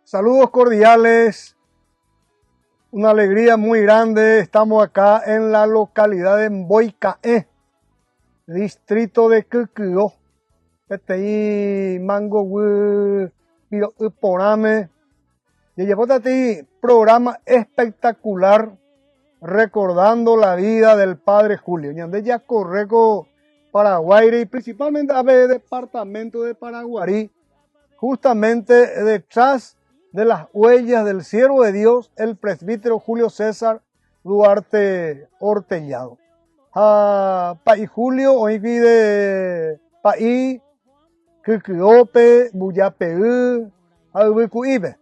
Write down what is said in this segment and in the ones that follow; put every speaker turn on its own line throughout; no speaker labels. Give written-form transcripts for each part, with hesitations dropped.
Saludos cordiales, una alegría muy grande. Estamos acá en la localidad de Boicaé, distrito de Quequio. Este mango pido porame. Y llevó este programa espectacular recordando la vida del padre Julio. Ñande ya correco Paraguay y principalmente a ver departamento de Paraguarí, justamente detrás de las huellas del siervo de Dios, el presbítero Julio César Duarte Ortellado. Paí Julio, hoy de Paí, Quequiope, Buyapeú, Albucuibe.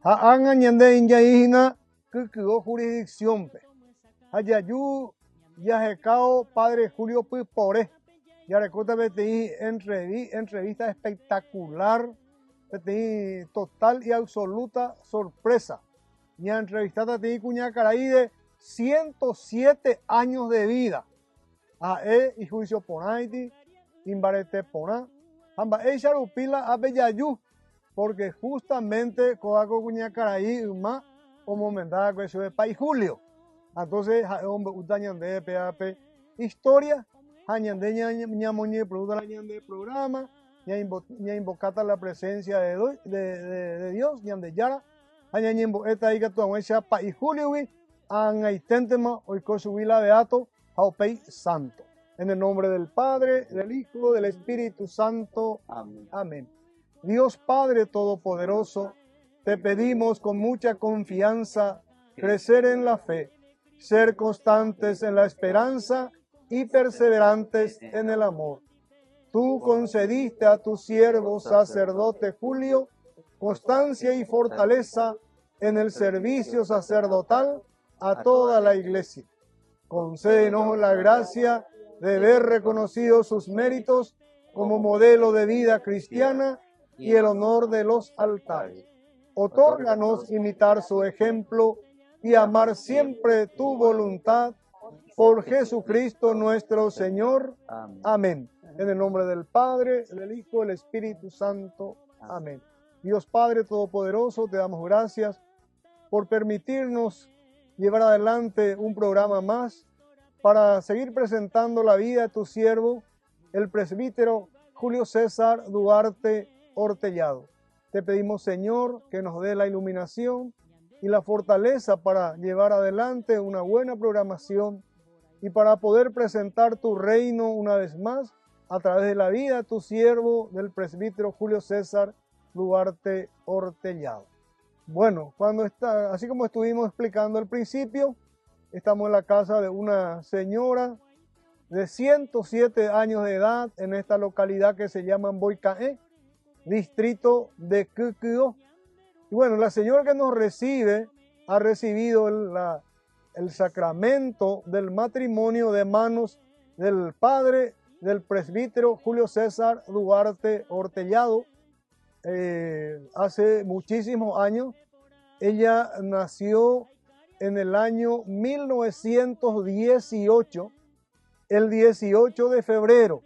Anga ñande inyaína, Quequio jurisdicción. Hayayú, Yajecao, padre Julio Pipore. Ya recuerda BTI entrevista espectacular, BTI total y absoluta sorpresa. Ya entrevistada a ti Cuñacaraí de 107 años de vida. Y juicio ponaiti, imbarete poná, amba Charupila a Bellayú, porque justamente Coaco Cuñacaraí, uma, como mendada que eso de País Julio. Entonces, hombre, utañande, PAP, historia. Ñande ñamoñe producto del programa, ya invocata la presencia de Dios, ñande yara, añañembo esta iga tu amuecha pa y julio wi, angaitentema oikosubila beato, haupei santo. En el nombre del Padre, del Hijo, del Espíritu Santo. Amén. Amén. Dios Padre Todopoderoso, te pedimos con mucha confianza crecer en la fe, ser constantes en la esperanza y perseverantes en el amor. Tú concediste a tu siervo sacerdote Julio constancia y fortaleza en el servicio sacerdotal a toda la iglesia. Concédenos la gracia de ver reconocidos sus méritos como modelo de vida cristiana y el honor de los altares. Otórganos imitar su ejemplo y amar siempre tu voluntad. Por Jesucristo nuestro Señor. Amén. En el nombre del Padre, del Hijo, del Espíritu Santo. Amén. Dios Padre Todopoderoso, te damos gracias por permitirnos llevar adelante un programa más para seguir presentando la vida de tu siervo, el presbítero Julio César Duarte Ortellado. Te pedimos, Señor, que nos dé la iluminación y la fortaleza para llevar adelante una buena programación y para poder presentar tu reino una vez más a través de la vida de tu siervo, del presbítero Julio César Duarte Ortellado. Bueno, así como estuvimos explicando al principio, estamos en la casa de una señora de 107 años de edad en esta localidad que se llama Boicaé, distrito de Quequio. Y bueno, la señora que nos recibe ha recibido el sacramento del matrimonio de manos del padre del presbítero Julio César Duarte Ortellado. Hace muchísimos años. Ella nació en el año 1918, el 18 de febrero.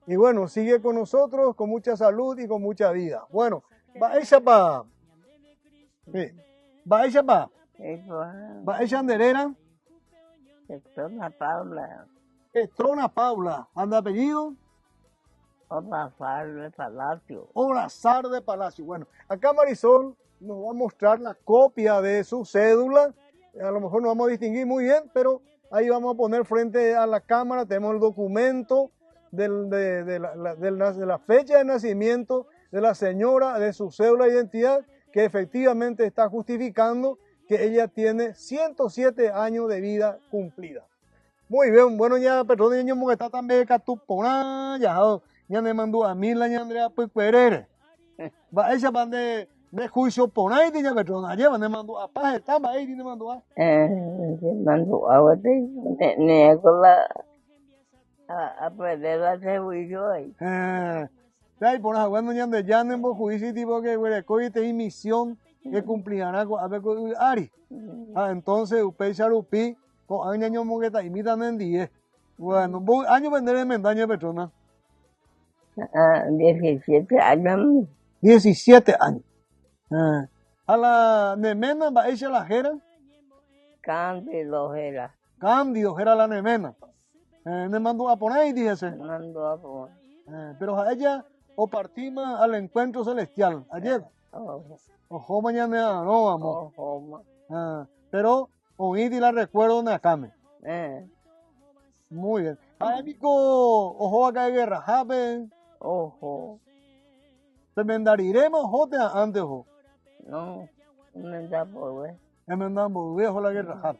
Y bueno, sigue con nosotros con mucha salud y con mucha vida. Bueno, va ella para... Va ella para... ¿Va ella anderera?
Estrona Paula.
Estrona Paula. ¿Anda apellido?
Obrazar de Palacio.
Obrazar de Palacio. Bueno, acá Marisol nos va a mostrar la copia de su cédula. A lo mejor no vamos a distinguir muy bien, pero ahí vamos a poner frente a la cámara. Tenemos el documento de la fecha de nacimiento de la señora, de su cédula de identidad, que efectivamente está justificando que ella tiene 107 años de vida cumplida. Muy bien, bueno, ya, perdón, niño, porque está también catupona, ya me mandó a mí la Andrea Puerere. Va, ella van de juicio por ahí, ya, perdón, allá me mandó a paz, estaba ahí, me mandó a.
Mandó a ti, ne con la aprender a hacer juicio ahí.
Ahí por ahí, bueno, ya de Yanembo, juicio tipo que, güey, cogiste y misión que cumplirán a ver con Ari. Entonces, usted charupi, con años mogueta imitan en 10. Bueno, año vender en mendaña petrona.
17 años.
17 años. A la nemena va ella la jera.
Cambio era.
Cambio era la nemena. Me mandó a poner y dije,
Mandó a poner.
pero a ella o partimos al encuentro celestial. Ayer. Ojo mañana no vamos.
Ojo.
Pero oí la recuerdo de acá. Muy bien. Amigo, ojo acá de guerra, jabe.
Ojo.
Te mendariremos jote antes ojo.
No, me da por ver.
Me mandamos viejo la guerra, jabe.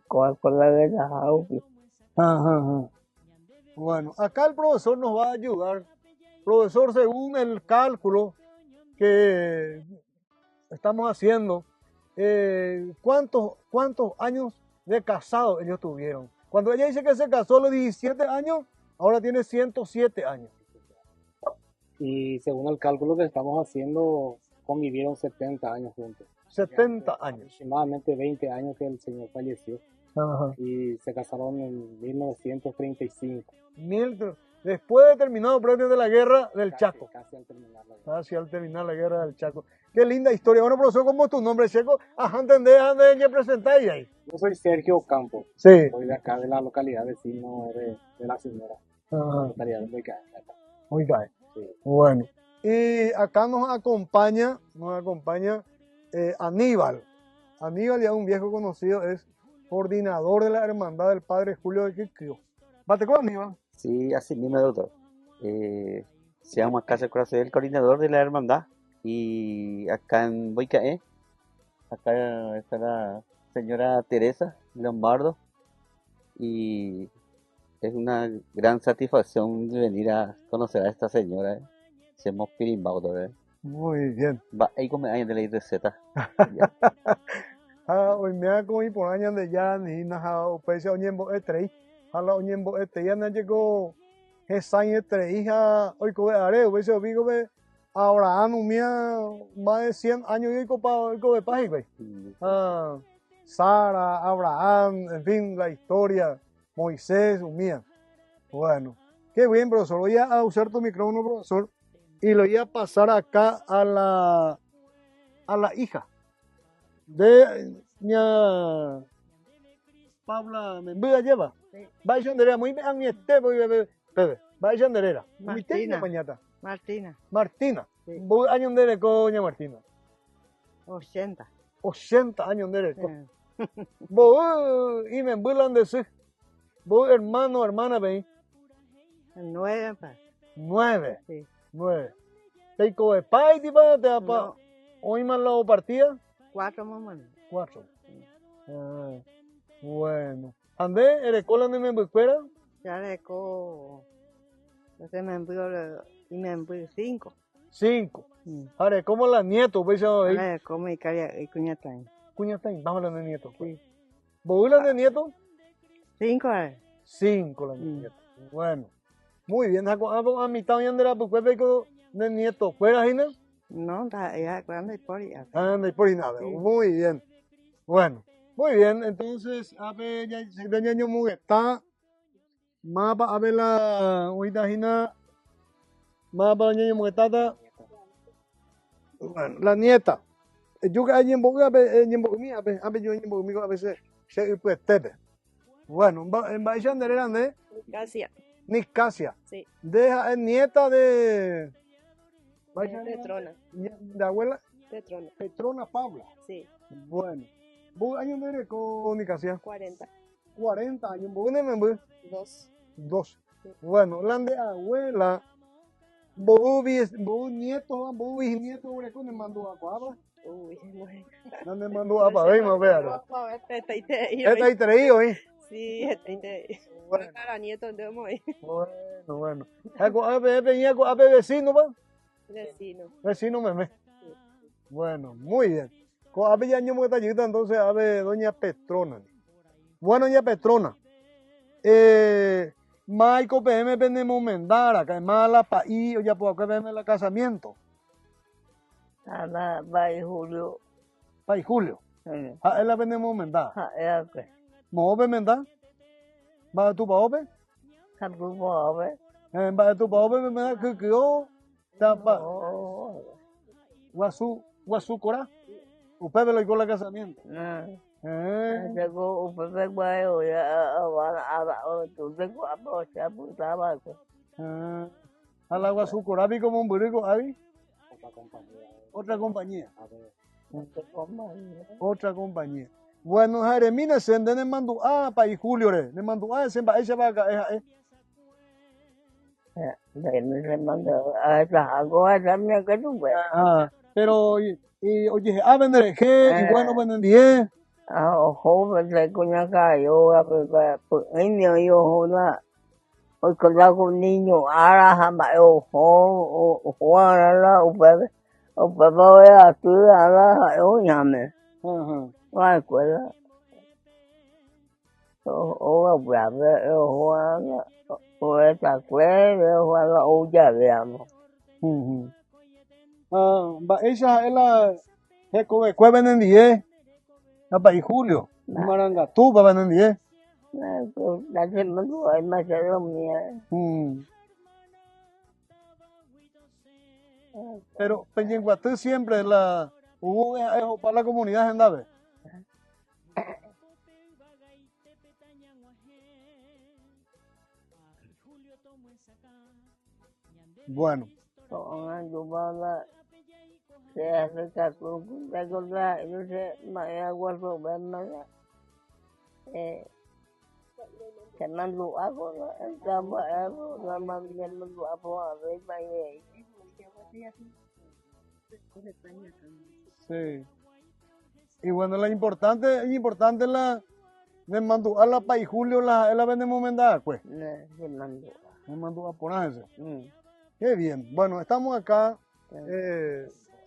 Con la guerra, jabe.
Bueno, acá el profesor nos va a ayudar. Profesor, según el cálculo que estamos haciendo, ¿cuántos años de casado ellos tuvieron? Cuando ella dice que se casó a los 17 años, ahora tiene 107 años.
Y según el cálculo que estamos haciendo, convivieron 70 años juntos.
70 años.
Aproximadamente 20 años que el señor falleció.
Ajá.
Y se casaron en 1935.
Después de terminado de la guerra del Chaco.
Casi al terminar la guerra.
Casi al terminar la guerra del Chaco. Qué linda historia. Bueno, profesor, ¿cómo es tu nombre, Checo? Ajá, ¿entendés? ¿Dónde presentáis ahí?
Yo soy Sergio Campos.
Sí.
Soy de acá, de la localidad vecino de la señora.
Ajá.
Localidad de Boicay.
Oiga.
Sí.
Bueno. Y acá nos acompaña Aníbal. Aníbal, ya un viejo conocido, es coordinador de la Hermandad del Padre Julio de Quiquio. ¿Bate con Aníbal?
Sí, así mismo, doctor. Se llama Casa Corazón, el coordinador de la hermandad. Y acá en Boicaé, acá está la señora Teresa Lombardo. Y es una gran satisfacción de venir a conocer a esta señora. Somos pirimbaudo.
Muy bien.
Va, ahí come años de la receta.
Hoy me ha comido por años de ya, ni nada, o pese a oñembo estrei. Hala oñembo ya no llegó esa hija hoy cobe areo, pese a vigo ve Abraham mía más de 100 años y cobe página. Sara, Abraham, en fin, la historia, Moisés, mía. Bueno, qué bien, profesor. Voy a usar tu micrófono, profesor, y lo voy a pasar acá a la hija de ña Paula Membuda lleva. Vaya anderera, muy bien, mi bebé. Vaya anderera.
Martina.
Martina.
Sí.
¿Vos años de coña Martina?
80.
80 años de Vos y me burlan de sí. Vos hermano, hermana, ven.
9.
9.
Sí.
9. ¿Te coge pai, tipa? ¿Te apa?
No.
¿Hoy más la partida?
4 mamá.
4. Bueno. ¿Andé? ¿Eres cola de me busquera?
Ya le co. Entonces me envió y me envió 5.
5. Ahora, ¿cómo la nieto? Pues
Ahora le como y cuñata.
Cuñata, vamos a hablar de nieto. Sí. ¿Vos hablas de nieto?
5.
5 la nieto. Bueno. Muy bien. ¿A mitad de la pues de nieto? ¿Fuera, Gina?
No, ya cuando hay por ahí.
No hay por ahí nada. Sí. Muy bien. Bueno. Muy bien. Entonces, a ver, ya se ve año está. Mapa, a ver la. Ahorita, Gina. Mapa, año mugetata. Bueno, la nieta. Yo que hay en boca, a ver, yo en boca, a veces se pues tete. Bueno, en Baixan de Grande. Niccasia.
Sí.
Deja, es nieta de.
Petrona.
¿De abuela?
Petrona.
Petrona Paula.
Sí.
Bueno. ¿Vos años de con Niccasia?
40.
40 años. ¿Vos de membro?
2.
2. Sí. Bueno, la de abuela. ¿Vos nietos, vos bisnietos, ¿cómo me mandó a Cuaba?
Uy,
no me mandó a Cuaba, vea.
Está
ahí traído, ¿eh?
Sí, está ahí. Bueno. Para nietos de hoy.
Bueno. ¿A vecino, va? Vecino, meme. Sí. Bueno, muy bien. A ver, ya año muy tallita, entonces, a ver, doña Petrona. Bueno, doña Petrona. Maico PM venimos mendara, que más la país, ya por acá vemos el casamiento.
Para Julio.
Para Julio. Él la venimos mendara.
¿Cómo
¿Mobe mendar? ¿Va tú para Ope?
Thằng tôi bỏ vậy.
Bà tu bảo với mình cứ kiểu ta pa guasu cora. Usted me lo igual el casamiento.
Tengo un bebé bueno y tú tengo a vos, ya puta
Al agua su cora, vi como un burrico, ¿abi?
Otra compañía.
Otra compañía.
A ver,
Otra compañía. Bueno, Jeremina, se ne mandu pa y Julio re, ne mandu se va ella va acá,
để mình sẽ mang được trả của anh nha cái đúng vậy.
Pero y oye, vender que igual no venden 10.
Hố mình sẽ có nhà cái yo và anh nhiều yo là ôi con ra con đi nhiều ra hả mà hố là ông bơi cứ là ở nhà mình ngoài quên là ông làm hố Ôi ta quê hoa là ô giờ làm.
Bà ella es la que venden 10. A pa y Julio. Maranga, tú va venden 10.
Đã thêm mấy người mà sẽ làm nha.
Pero Peñenguatú siempre hubo eso para la comunidad en Dave. Bueno.
Còn anh tụi ba là sẽ phải cắt cũng cái con ra nó sẽ mày qua số bên nó cái năng lụa của nó ra mà là mà nhân mình lụa của với mày này.
Sí. Y bueno, es importante de mandar la pa y Julio la vendemos mendada, pues. Me mandó a ponerse. Qué bien. Bueno, estamos acá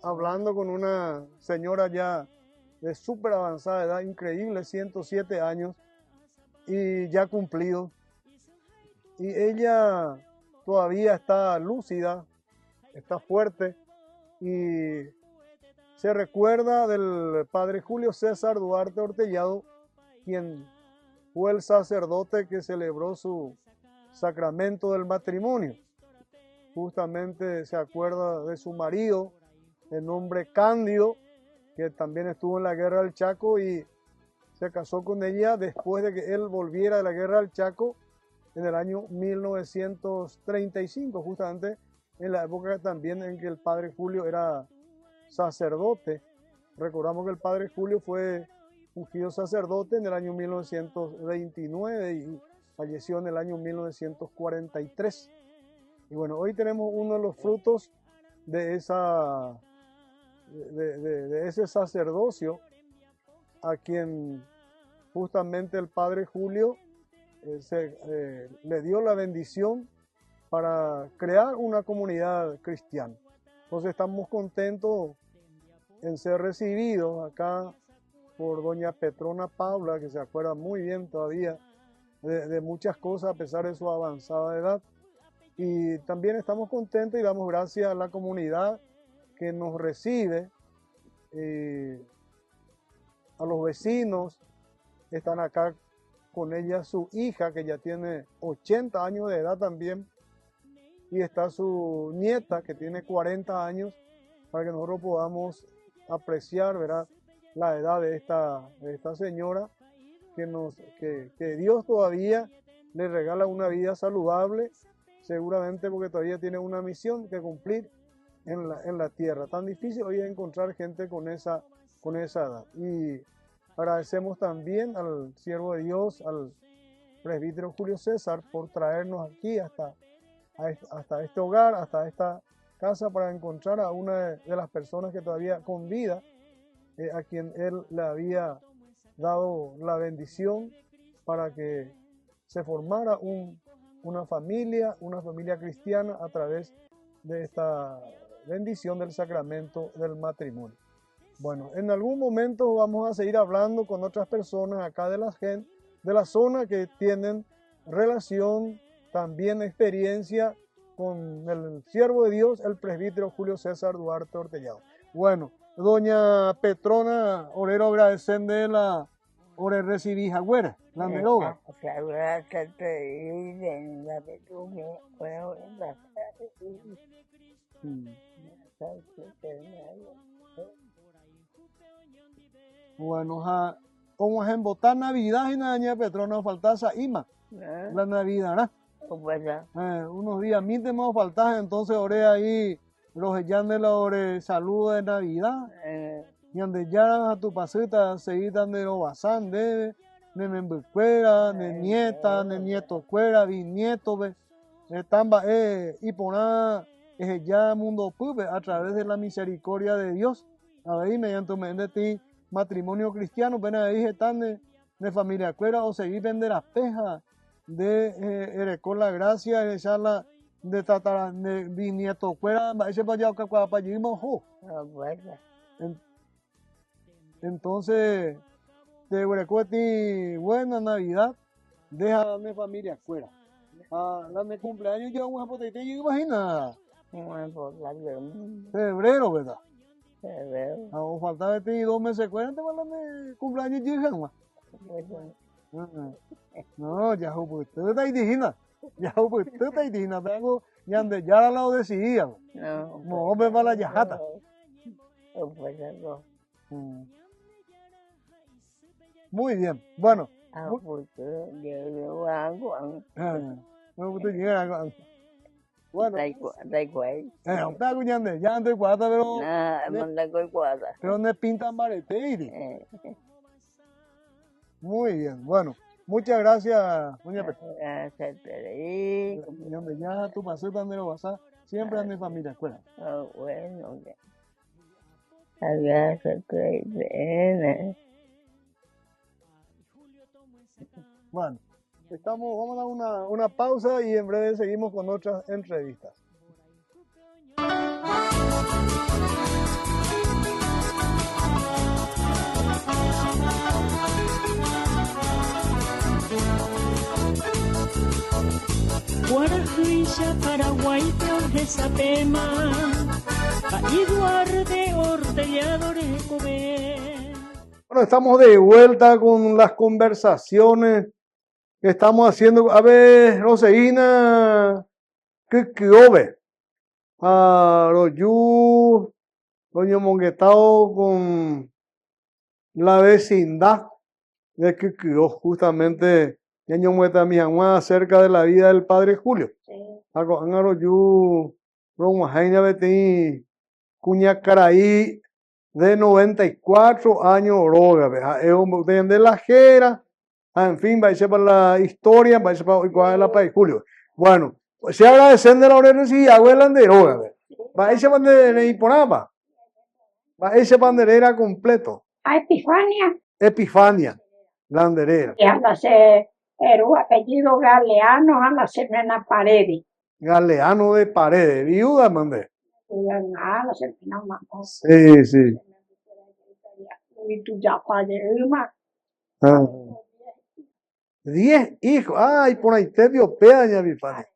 hablando con una señora ya de súper avanzada edad, increíble, 107 años y ya cumplido. Y ella todavía está lúcida, está fuerte y se recuerda del padre Julio César Duarte Ortellado, quien fue el sacerdote que celebró su sacramento del matrimonio. Justamente se acuerda de su marido, el nombre Cándido, que también estuvo en la guerra del Chaco y se casó con ella después de que él volviera de la guerra del Chaco en el año 1935, justamente en la época también en que el padre Julio era sacerdote. Recordamos que el padre Julio fue ungido sacerdote en el año 1929 y falleció en el año 1943. Y bueno, hoy tenemos uno de los frutos de ese sacerdocio a quien justamente el padre Julio le dio la bendición para crear una comunidad cristiana. Entonces estamos contentos en ser recibidos acá por doña Petrona Paula, que se acuerda muy bien todavía de muchas cosas a pesar de su avanzada edad. Y también estamos contentos y damos gracias a la comunidad que nos recibe, a los vecinos que están acá con ella, su hija que ya tiene 80 años de edad también, y está su nieta que tiene 40 años, para que nosotros podamos apreciar, ¿verdad?, la edad de esta señora, que Dios todavía le regala una vida saludable, seguramente porque todavía tiene una misión que cumplir en la tierra. Tan difícil hoy es encontrar gente con esa edad. Y agradecemos también al siervo de Dios, al presbítero Julio César, por traernos aquí hasta este hogar, hasta esta casa, para encontrar a una de las personas que todavía con vida, a quien él le había dado la bendición para que se formara una familia cristiana a través de esta bendición del sacramento del matrimonio. Bueno, en algún momento vamos a seguir hablando con otras personas acá de la zona que tienen relación, también experiencia con el siervo de Dios, el presbítero Julio César Duarte Ortellado. Bueno, doña Petrona Orero, agradecerle ore recibí agüera, la neroga.
O sea, ahora que te dicen la petunia, bueno, la
Bueno, como en votar Navidad y Naña Petro nos falta esa ima, la Navidad, ¿no? Unos días mí te me falta, entonces oré ahí, los ya de la salud de Navidad, y donde ya a tu pasita seguidan de lo basán de membucuera, de nieta, de nieto cuera, bisnieto, estamba, y poner ya mundo pube a través de la misericordia de Dios, a ver, mediante de ti matrimonio cristiano, ven ahí están de familia cuera o seguir vender las pejas de con la gracia de echarla de tatara de bisnieto cuera, ese para allá para allí mojo. Entonces, te recuerdo buena Navidad, deja darme familia fuera. La de cumpleaños yo un apotete y imagina. Febrero, ¿verdad? Aún faltaba 2 meses fuera, te van de cumpleaños yo no, ya pues tú te dijiste, ya pues tú te dijiste, tengo ya de ya lo decidía. No, me va la yajata. Muy bien, bueno. Bueno, ya ando cuata, pero no pintan barete. Muy bien, bueno, muchas gracias, doña Petra. Ya tu paseo también lo vas a, siempre en mi familia, escuela.
Bueno,
bueno, vamos a dar una pausa y en breve seguimos con otras entrevistas.
Guarajuisha, Paraguay, de Sapema, Eduardo, Ortelladores, Cobé.
Bueno, estamos de vuelta con las conversaciones que estamos haciendo. A ver, Roseína, ¿qué ove? A Royu, doña Monguetao con la vecindad de Kikio, justamente, año muestra mi mamá acerca de la vida del padre Julio. A Royu, Roma Jaina Betí, Cuñacaraí, de 94 años, roga, de la jera, en fin, va a ser para la historia, va a ser para la padre Julio. Bueno, pues se agradecen de la oreja y abuelan de roga, va a ser bandera y ponaba, va a ser banderera completo.
A Epifania.
Epifania, banderera.
Y anda se era un apellido Galeano, anda se mena Paredes.
Galeano de Paredes, viuda mandé.
Sí,
sí.
Y tú ya falleció,
10 hijos. Ay, por ahí te vio peña, mi padre.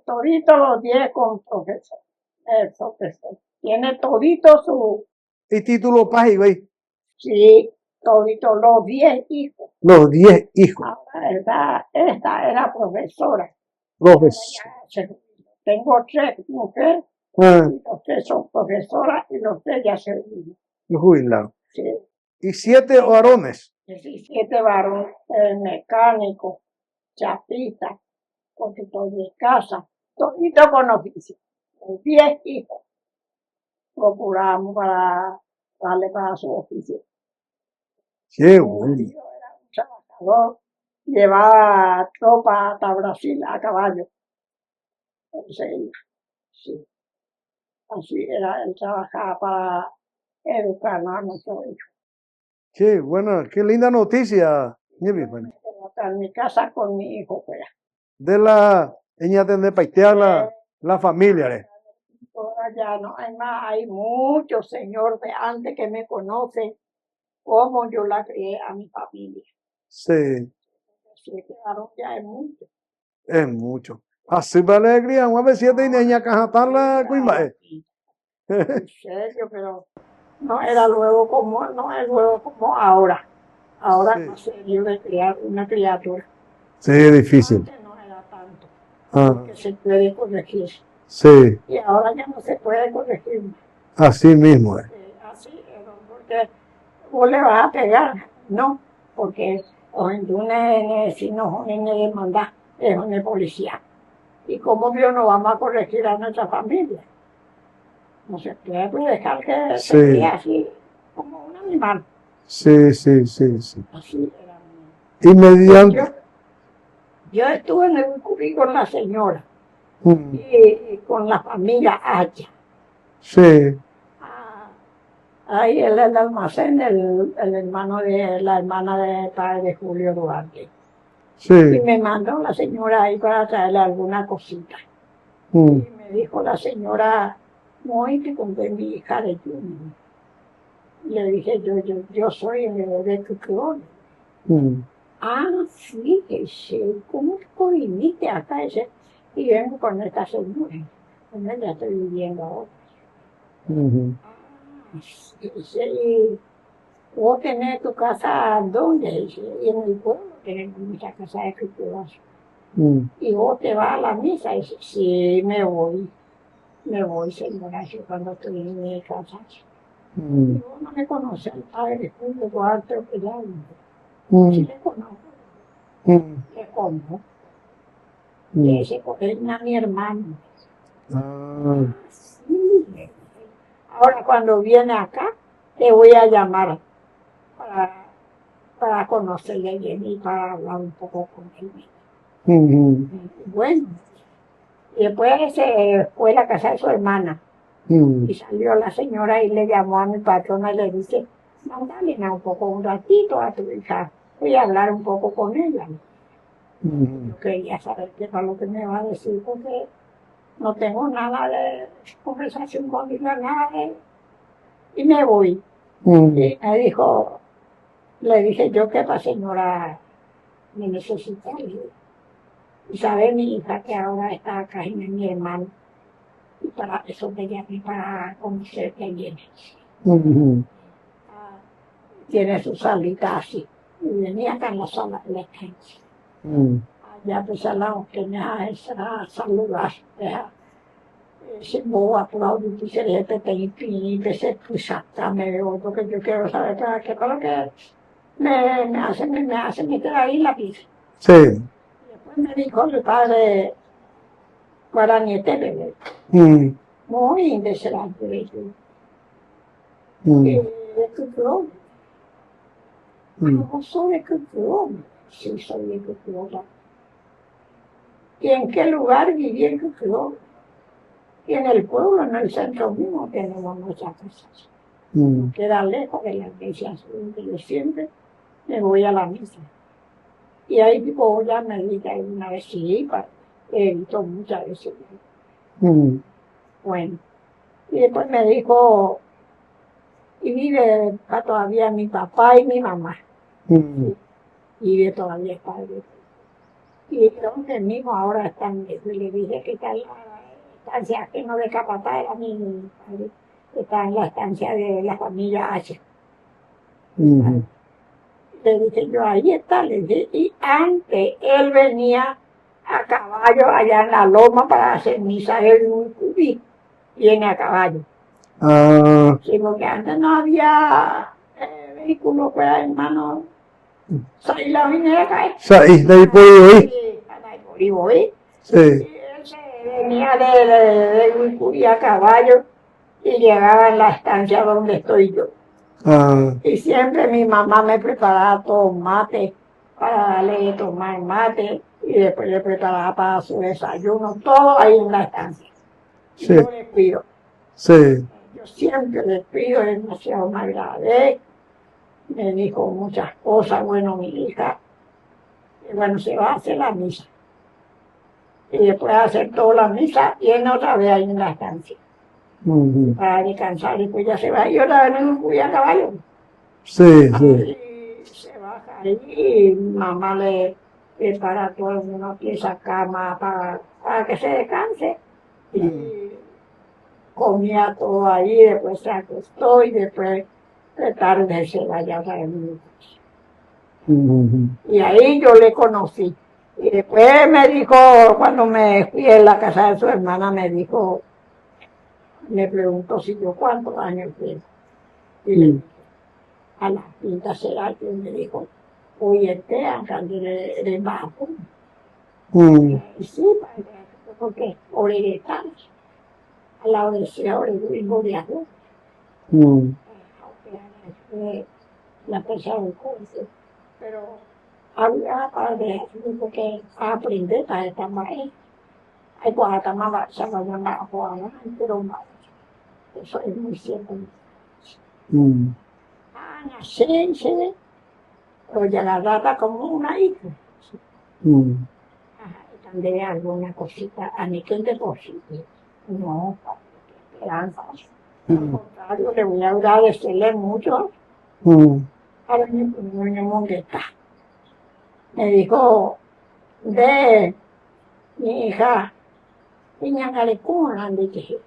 Todito los 10 con profesor. Eso, tiene todito su...
¿Y título paje, güey?
Sí, todito los 10 hijos.
Los 10 hijos.
Ahora, esta era profesora. Tengo 3 mujeres. Y los 3 son profesoras y los 3 ya se
jubilaron.
Sí.
¿Y 7 varones?
17 varones, mecánico, chapista, constructor de casa, todito con oficio. 10 hijos. Procuramos para darle para su oficio.
Qué bueno.
Era un trabajador, llevaba tropa hasta Brasil a caballo. Sí. Así era, él trabajaba para educar a nuestros hijos.
Qué buena, qué linda noticia,
En mi casa con mi hijo, pues.
De la ella de paitear la familia,
Ahora ya no hay más, hay muchos señores de antes que me conocen cómo yo la crié a mi familia.
Sí.
Sí, claro, ya es mucho.
Es mucho. Así para la alegría, una vez 7 niñas cajatar la cuimba.
En serio, pero no era luego como, no es luego como ahora. Ahora
Sí.
es más serio de criar una criatura.
Sí, es difícil.
Antes no era tanto,
Ah,
que se puede corregir.
sí,
Y ahora ya no se puede corregir.
así mismo es.
Así, porque vos le vas a pegar, no, porque si no es demandar, es una policía. Y como Dios no vamos a corregir a nuestra familia. No se puede dejar que
Sí.
se cría así, como un animal.
Sí, sí, sí, sí.
Así era.
Y mediante...
Yo estuve en el Ucurí con la señora
Mm,
y con la familia Haya.
sí,
Ahí el almacén, el hermano de la hermana de padre de Julio Duarte. Y
sí.
me mandó la señora ahí para traerle alguna cosita.
Mm,
Y me dijo la señora, muy que compré mi hija de Junior. Le dije, yo soy de Cucurón.
mm,
Ah, sí, que sí. ¿Cómo te viniste acá? Y vengo con esta señora. Con ella estoy viviendo ahora.
ujú.
Y vos tenés tu casa, ¿dónde? Dice, y en el pueblo tenemos mucha casa de cultura.
Mm,
Y vos te vas a la misa. Y dice, sí, me voy, señora, yo cuando estoy en mi casa. Y
mm,
vos no me conoces al padre Julio Duarte Operado. Sí
mm,
le conozco,
mm,
le conozco.
mm.
Y ese era mi hermano.
Ah,
Sí. Ahora cuando viene acá, te voy a llamar para conocerle bien y para hablar un poco con él.
mm,
Bueno, y después se fue a la casa de su hermana
mm,
y salió la señora y le llamó a mi patrona y le dice, mándale un poco, un ratito a tu hija, voy a hablar un poco con ella.
mm,
Yo quería saber qué era lo que me iba a decir porque no tengo nada de conversación con ella, nada de... Y me voy.
mm,
Y me dijo, le dije yo que la señora me necesita. Y sabe mi hija que ahora está acá en mi hermano. Y para eso me llamé para conocer que viene.
mm,
Tiene su salita así. Y venía acá en la sala de la estancia.
mm.
Allá pues al lado que me hace a saludar. Se mueve aplaudir y se le y que se pusa me veo porque yo quiero saber qué es lo que me hace meter ahí la pizza.
Sí.
Después me dijo el padre Guaraní Tele,
Mm,
muy indeseable de ellos.
mm,
De Cucurón.
mm.
No soy de Cucurón. Sí, soy de Cucurón. ¿Y en qué lugar viví en Cucurón? Y en el pueblo, en el centro mismo, tenemos muchas casas.
Mm,
Queda lejos de la iglesia, donde yo siempre me voy a la misa. Y ahí tipo ya me dije una vez sí, he visto muchas veces.
mm,
Bueno, y después me dijo, y vive todavía mi papá y mi mamá,
mm.
y vive todavía el padre. Y donde mismo ahora están, le dije que está en la estancia, que no de Capatá, era mi padre, está en la estancia de la familia H.
Mm,
Le dije yo, ahí está, le dije, y antes él venía a caballo allá en la loma para hacer misa del Ucurí, viene a caballo.
ah,
Sí, porque antes no había vehículos, pues hermano, salí la vinera caer.
de ahí puedo ir.
Y voy.
Sí.
Y él se venía de Ucurí a caballo y llegaba a la estancia donde estoy yo.
Ah,
Y siempre mi mamá me preparaba todo mate para darle tomar mate y después le preparaba para su desayuno, todo ahí en la estancia. Y
sí,
yo les pido,
sí.
yo siempre les pido, es demasiado me agradezco, me dijo muchas cosas, bueno, mi hija, y bueno, se va a hacer la misa. Y después de hacer toda la misa, viene otra vez ahí en la estancia
Mm,
para descansar y pues ya se va. Y otra vez no fui a caballo.
sí, sí.
Ahí se baja ahí y mamá le prepara todo una pieza cama para que se descanse. Y comía todo ahí, después se acostó y después de tarde se vaya a dormir. Y ahí yo le conocí. Y después me dijo, cuando me fui a la casa de su hermana, me preguntó si yo cuántos años tengo. Y le dije, a las pintas será que me dijo, oye, acá de bajo. Y sí, porque estamos a la odisea, de la persona del curso, pero había para de porque aprender a esta maestra. Hay cuando más se va a llamar Juana, pero más. Eso es muy cierto. Nací, pero ya la data como una hija. También alguna cosita, a mí que te posible. No, esperanza. Al contrario, le voy a agradecerle mucho a doña Mongueta. Me dijo, de mi hija, Iñangalecuna, dije.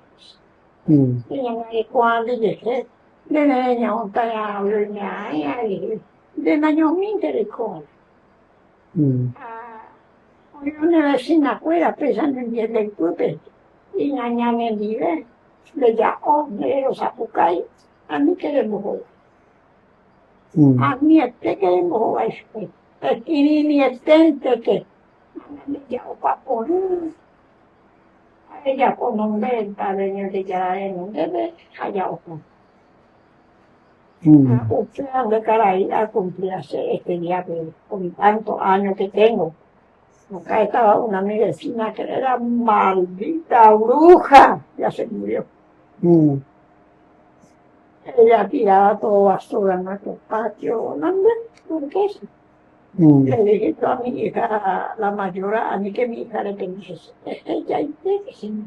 Iñangalecuna, dije. De niña, un tallo, de niño, mi interés. Una vecina fuera pensando en el del club y mañana en vive de ya de los apucay a mí queremos jugar a mí queremos jugar y ni que ya o para poner a ella con un venta de ya en un bebé allá o usted de cara ahí a cumplirse este día con tantos años que tengo. Acá estaba una mi vecina que era maldita bruja, ya se murió. Ella tiraba todo basura en nuestro patio, ¿no? ¿Por qué eso? Le dije yo a mi hija, la mayor, a mí que mi hija le tenía ella y que se no,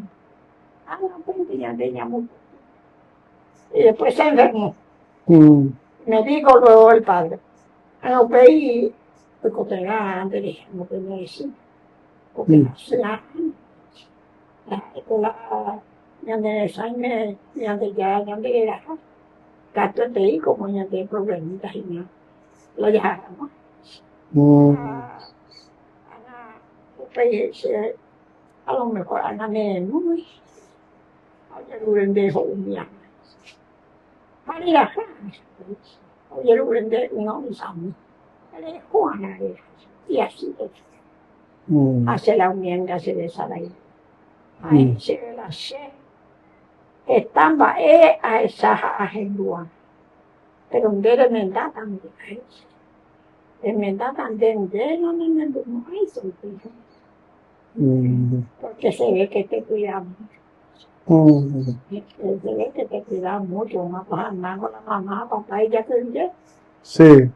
pues ya tenía mucho. Y después se enfermó. Me dijo luego el padre, no pedí, porque tenía antes, le dije, no tenía decir. Porque la ñande saime ñande ya ñande era gato te como ñande problemitas y no lo dejamos a lo mejor ana me muy oye durante homia María oye durante uno mismo le Juana y así hace la unión se desarrolla ahí se la sé estamba a esa agendua pero un dere menda también menda también no hay sorpresa porque se ve que te cuidamos se ve que te cuidamos mucho una cosa más con la mamá papá y ya te dije
sí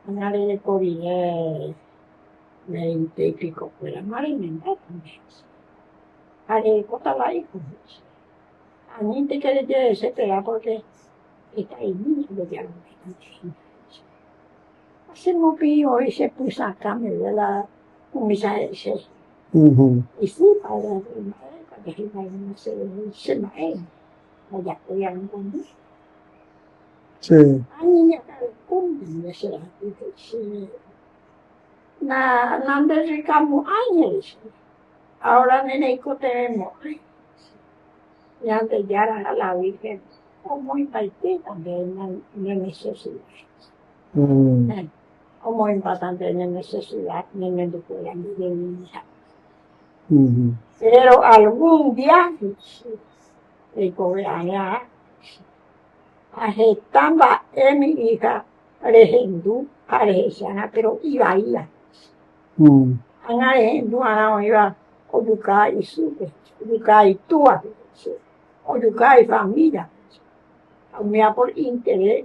una ley de COVID 20 y pico fuera alimentar también. Haré cosa la hijo. A mí te quiere desesperar porque está ahí niño de ya lo hacemos pío y se puso a cambio de la comisa ese. Y sí, para la que se mae, allá podían conducir.
Sí.
A niña que conducir, se la dice. No dedicamos años. Ahora Neneco tenemos años. Y antes ya era la Virgen, como impacté también en necesidad. Como importante en necesidad, en el de mi hija. Pero algún día, el coreano, agitaba en mi hija, Hindú, pero iba a ir. Angare Hindu iba Oyukai Supe, Oyukai Tua, Oyukai Familia, a mí por interés,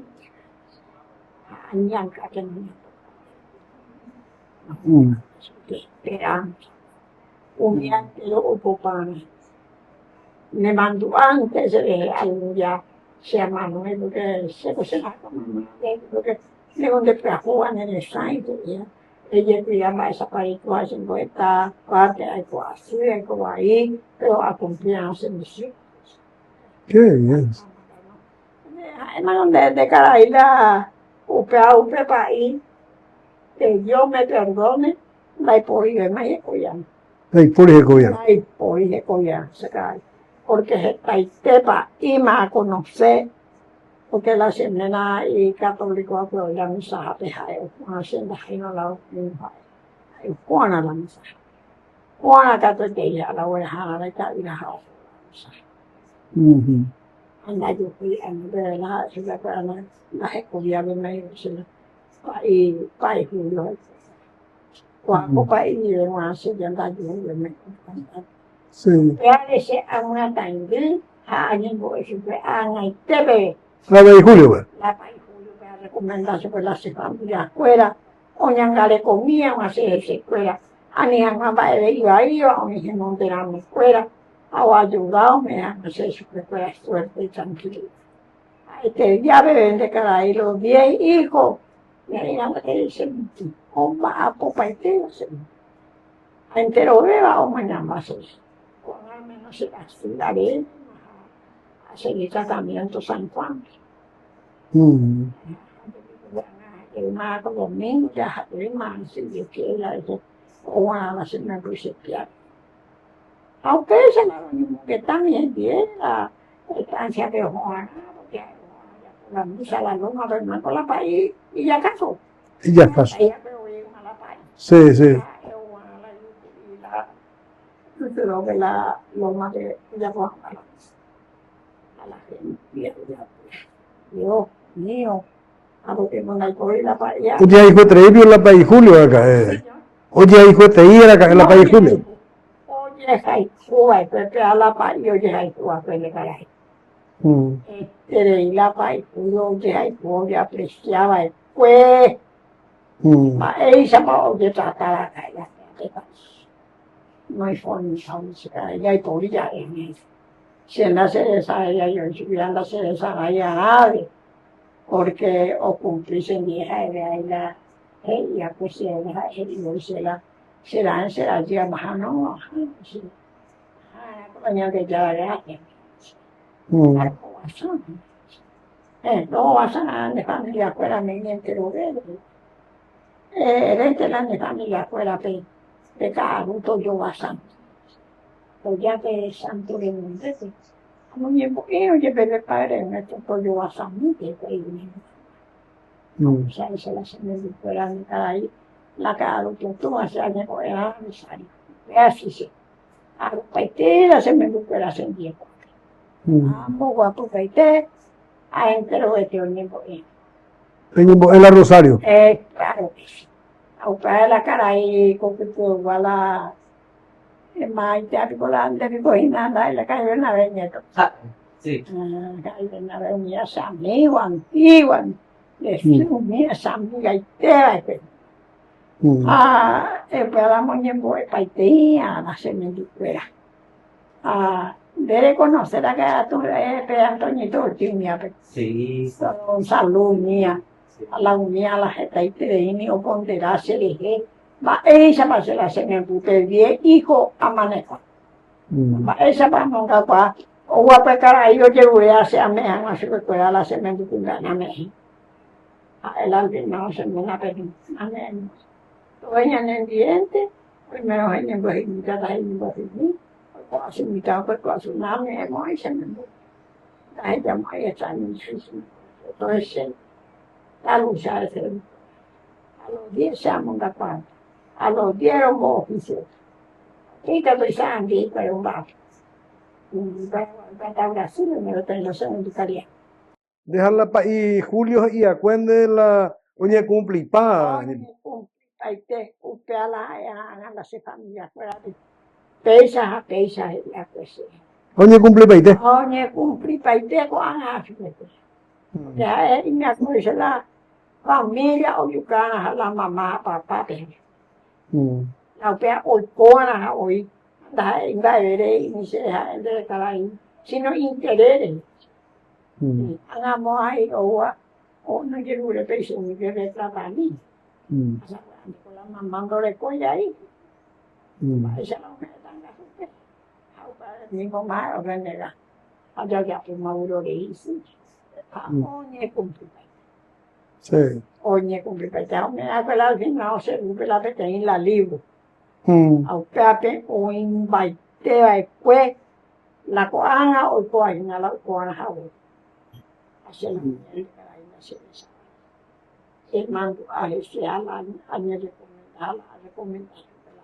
a Ñanca que no esperanza, un día entero ocupado. Me mandó antes de algún día, se llama Manuel, porque se llama Manuel, porque le donde trabajan en el site, ella llama esa película haciendo esta parte, hay cosas así, hay cosas ahí, pero a cumplir las emisiones.
Qué bien.
Hermano, de Caraíla, upe país, que Dios me perdone, la hipócrita es más ecoyana.
La historia de Coya.
La hipócrita ecoyana, se cae. Porque está tepa y más a conocer, porque la semana y católico que hoy la misa a pejar, una senda ahí no la misma. Juana la misa. Juana católica, la buena jana, la cabina,
Ujú.
anda yo fui a de la ciudad para la escogía de medio y país julio cuando país de una ciudad de medio
Sí.
ya ese a una tangente a alguien por eso que a y TV
La de Julio, pues.
la país julio para recomendarse por la familia escuela o ñangale comía o hacer esa escuela a ni a mamá de iba o ni se montará mi escuela o ayudado me han hacer su escuela suerte y tranquilidad. Ya beben de cada y los 10 hijos, mira, que dicen, va a popa entero, entero beba o mañana va a ser. Con al menos se castigaré a seguir tratamiento San Juan.
Ujú.
El mago domingo, ya el man, si Dios quiere, o a la semana principal. A ustedes se la que también bien la estancia de Juana, porque la misa la loma del con la país y ya casó.
Y ya está.
Ella pero a la país.
Sí, sí.
Yo creo que la loma de ella fue a la gente. Dios mío, a lo que no hay por ir la país.
Oye, hijo, te iba la país Julio acá. Oye, hijo, te iba acá en la país Julio.
Oye, Cuba, Pepe a la país, oye, Cuba, Pepe caray. Y la país, oye, Cuba, yo apreciaba, pues. Ella va a tratar a caer no hay forma ella hay por ella en eso. Si en la cereza ella, yo si hubiera en la cereza no haya nadie, porque o cumplirse en vieja de la ella, pues si ella se la lleva más no, sí. Coño que ya la no vas a de familia afuera, me entero de la de familia afuera, de cada adulto yo va santo. Pues ya que santo de mundo, como bien porque oye, pero el padre nuestro yo va santo, que o sea, se la se me fuera de cada ahí, la cada adulto tú vas a año con el aniversario. Así sí. A los paiteras se me fuera en tiempo. Ambos guapos paiteras, a entero de este tiempo.
En la Rosario.
Claro que sí. A buscar la cara ahí, con que tú vas a la maite a picolante, picoinada, y la calle una vez nieto.
Sí.
Calle una vez mía, esa amigo antigua, decimos mía, esa amiga y te esperamos en Boe Paitía, la sementuera. De reconocer a que tú Antoñito Ortiz, mía,
Sí.
un saludo mía. A la unidad, a la gente y te o ponderarse de que va ella para hacer la semen porque 10 hijos a manejar. Va esa para nunca para o va a pecar ahí o llevo a hacer a México, a su recuerda la semen porque gana México. Adelante no se me la pedí. Amén. Dueña en el diente, primero en el bajito, la en el bajito, o se invitaba por cosas, una me y se me la gente muy está en el suicidio. Entonces, la lucha de ser. A los 10 se llaman la cuarta. A los 10 era un oficial. Y te doy sangre, pero un vaso. Para Brasil, me lo tengo en tu carrera.
Dejar la país Julio y acuende la oña cumplipa.
Paite, usted a la familia fuera de Pesa, la cosa.
Oña cumplipa.
Oña cumplipaite con África. Ya me acuerdo la familia oyucana, la mamá, papá, la opea oicona hoy, la veré y se deja de caray, sino intereses. Hagamos ahí o no quiero que le pese, ni que le trata a mí. Con la mamá no le colla ahí. Esa no me dan la gente. Mi mamá o renega. Allá ya pues Mauro le hice. Oñe cumplipa.
Sí.
Oñe cumplipa. Te hago una escuela de no se la que tenía la libro.
Mm.
A usted o invite a después la coana o coana la coana jabón. Así la mujer de la isla se les el mando a ese a la recomendación de la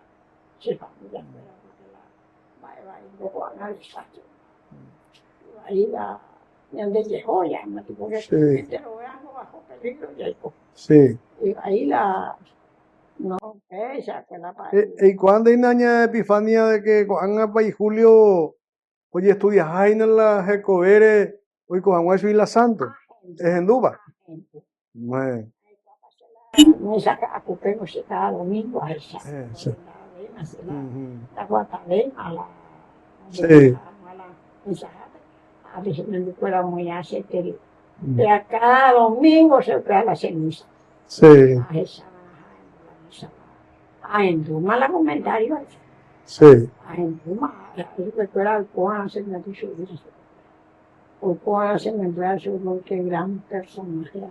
se familia porque la va y luego a despacho. Ahí la donde llegó ya no tuvo que
Sí.
te lo vean bajo peligro y ahí
Sí.
y ahí la no esa que la
¿Y cuándo hay naña Epifania de que Coanga y Julio, oye, estudias ahí en la Jecovere, hoy Coanga y la Santo, es en Duba? Bueno,
me saca a Cupeno se cada domingo a esa
sí.
la guatabena a la
Sí.
a veces me recuerda muy hace que de a cada domingo se trae la ceniza
Sí.
a esa a Enduma la comentario
Sí.
a Enduma recuerda el Juan se me dicho el Juan se me dicho porque gran personaje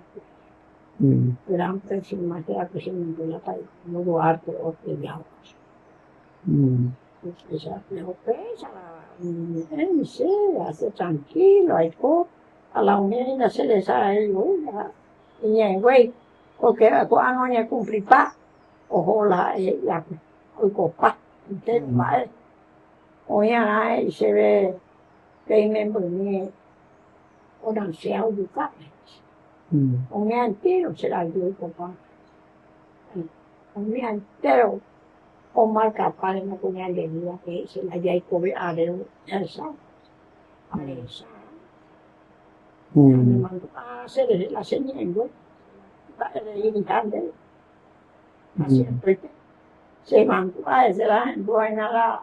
gran personaje que se me dio para no Duarte o que ya esa pesa en serio hace tranquilo hay co a la unidad se les ha ido y en güey porque Juan no ya cumplí pa ojo la hoy copa entero va hoy ahí se ve que me ponía un anciano de carne un día entero será el día copa un día entero Omar Capaz en la comunidad de vida que se la ya cobe a esa me mandó a hacer la señal güey para ir grande siempre se mandó a hacer la buena la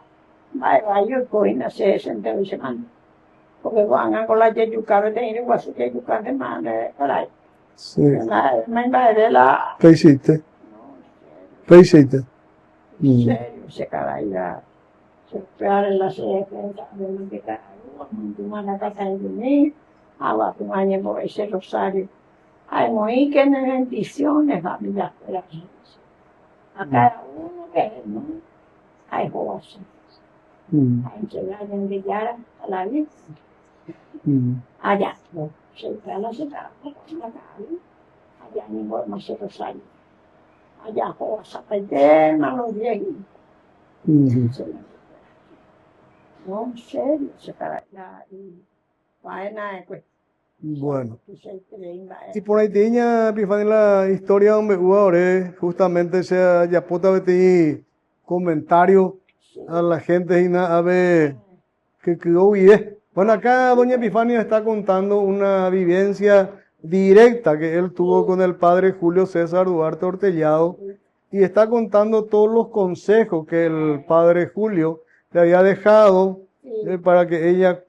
va yo coin a se sentar y se mandó porque van a con la yuca de ir igual que yuca de madre para
Sí.
me va de la
¿Qué hiciste? ¿Qué hiciste?
serio se caía se pegar en la sede de lo que cada uno toma la casa de mí agua tu año por ese rosario hay muy que en bendiciones familia a cada uno que no hay gozo hay que dar en brillar a la vida allá no se trae la ciudad allá ni por más se rosario allá goza perder malos días no en serio se para la vaina de pues
Bueno. Y por ahí tenía Epifania la historia donde hubo ahora, justamente se ya puta vete comentario a la gente y nada a ver que quedó bien. Bueno, acá doña Epifania está contando una vivencia directa que él tuvo con el padre Julio César Duarte Hortellado y está contando todos los consejos que el padre Julio le había dejado para que ella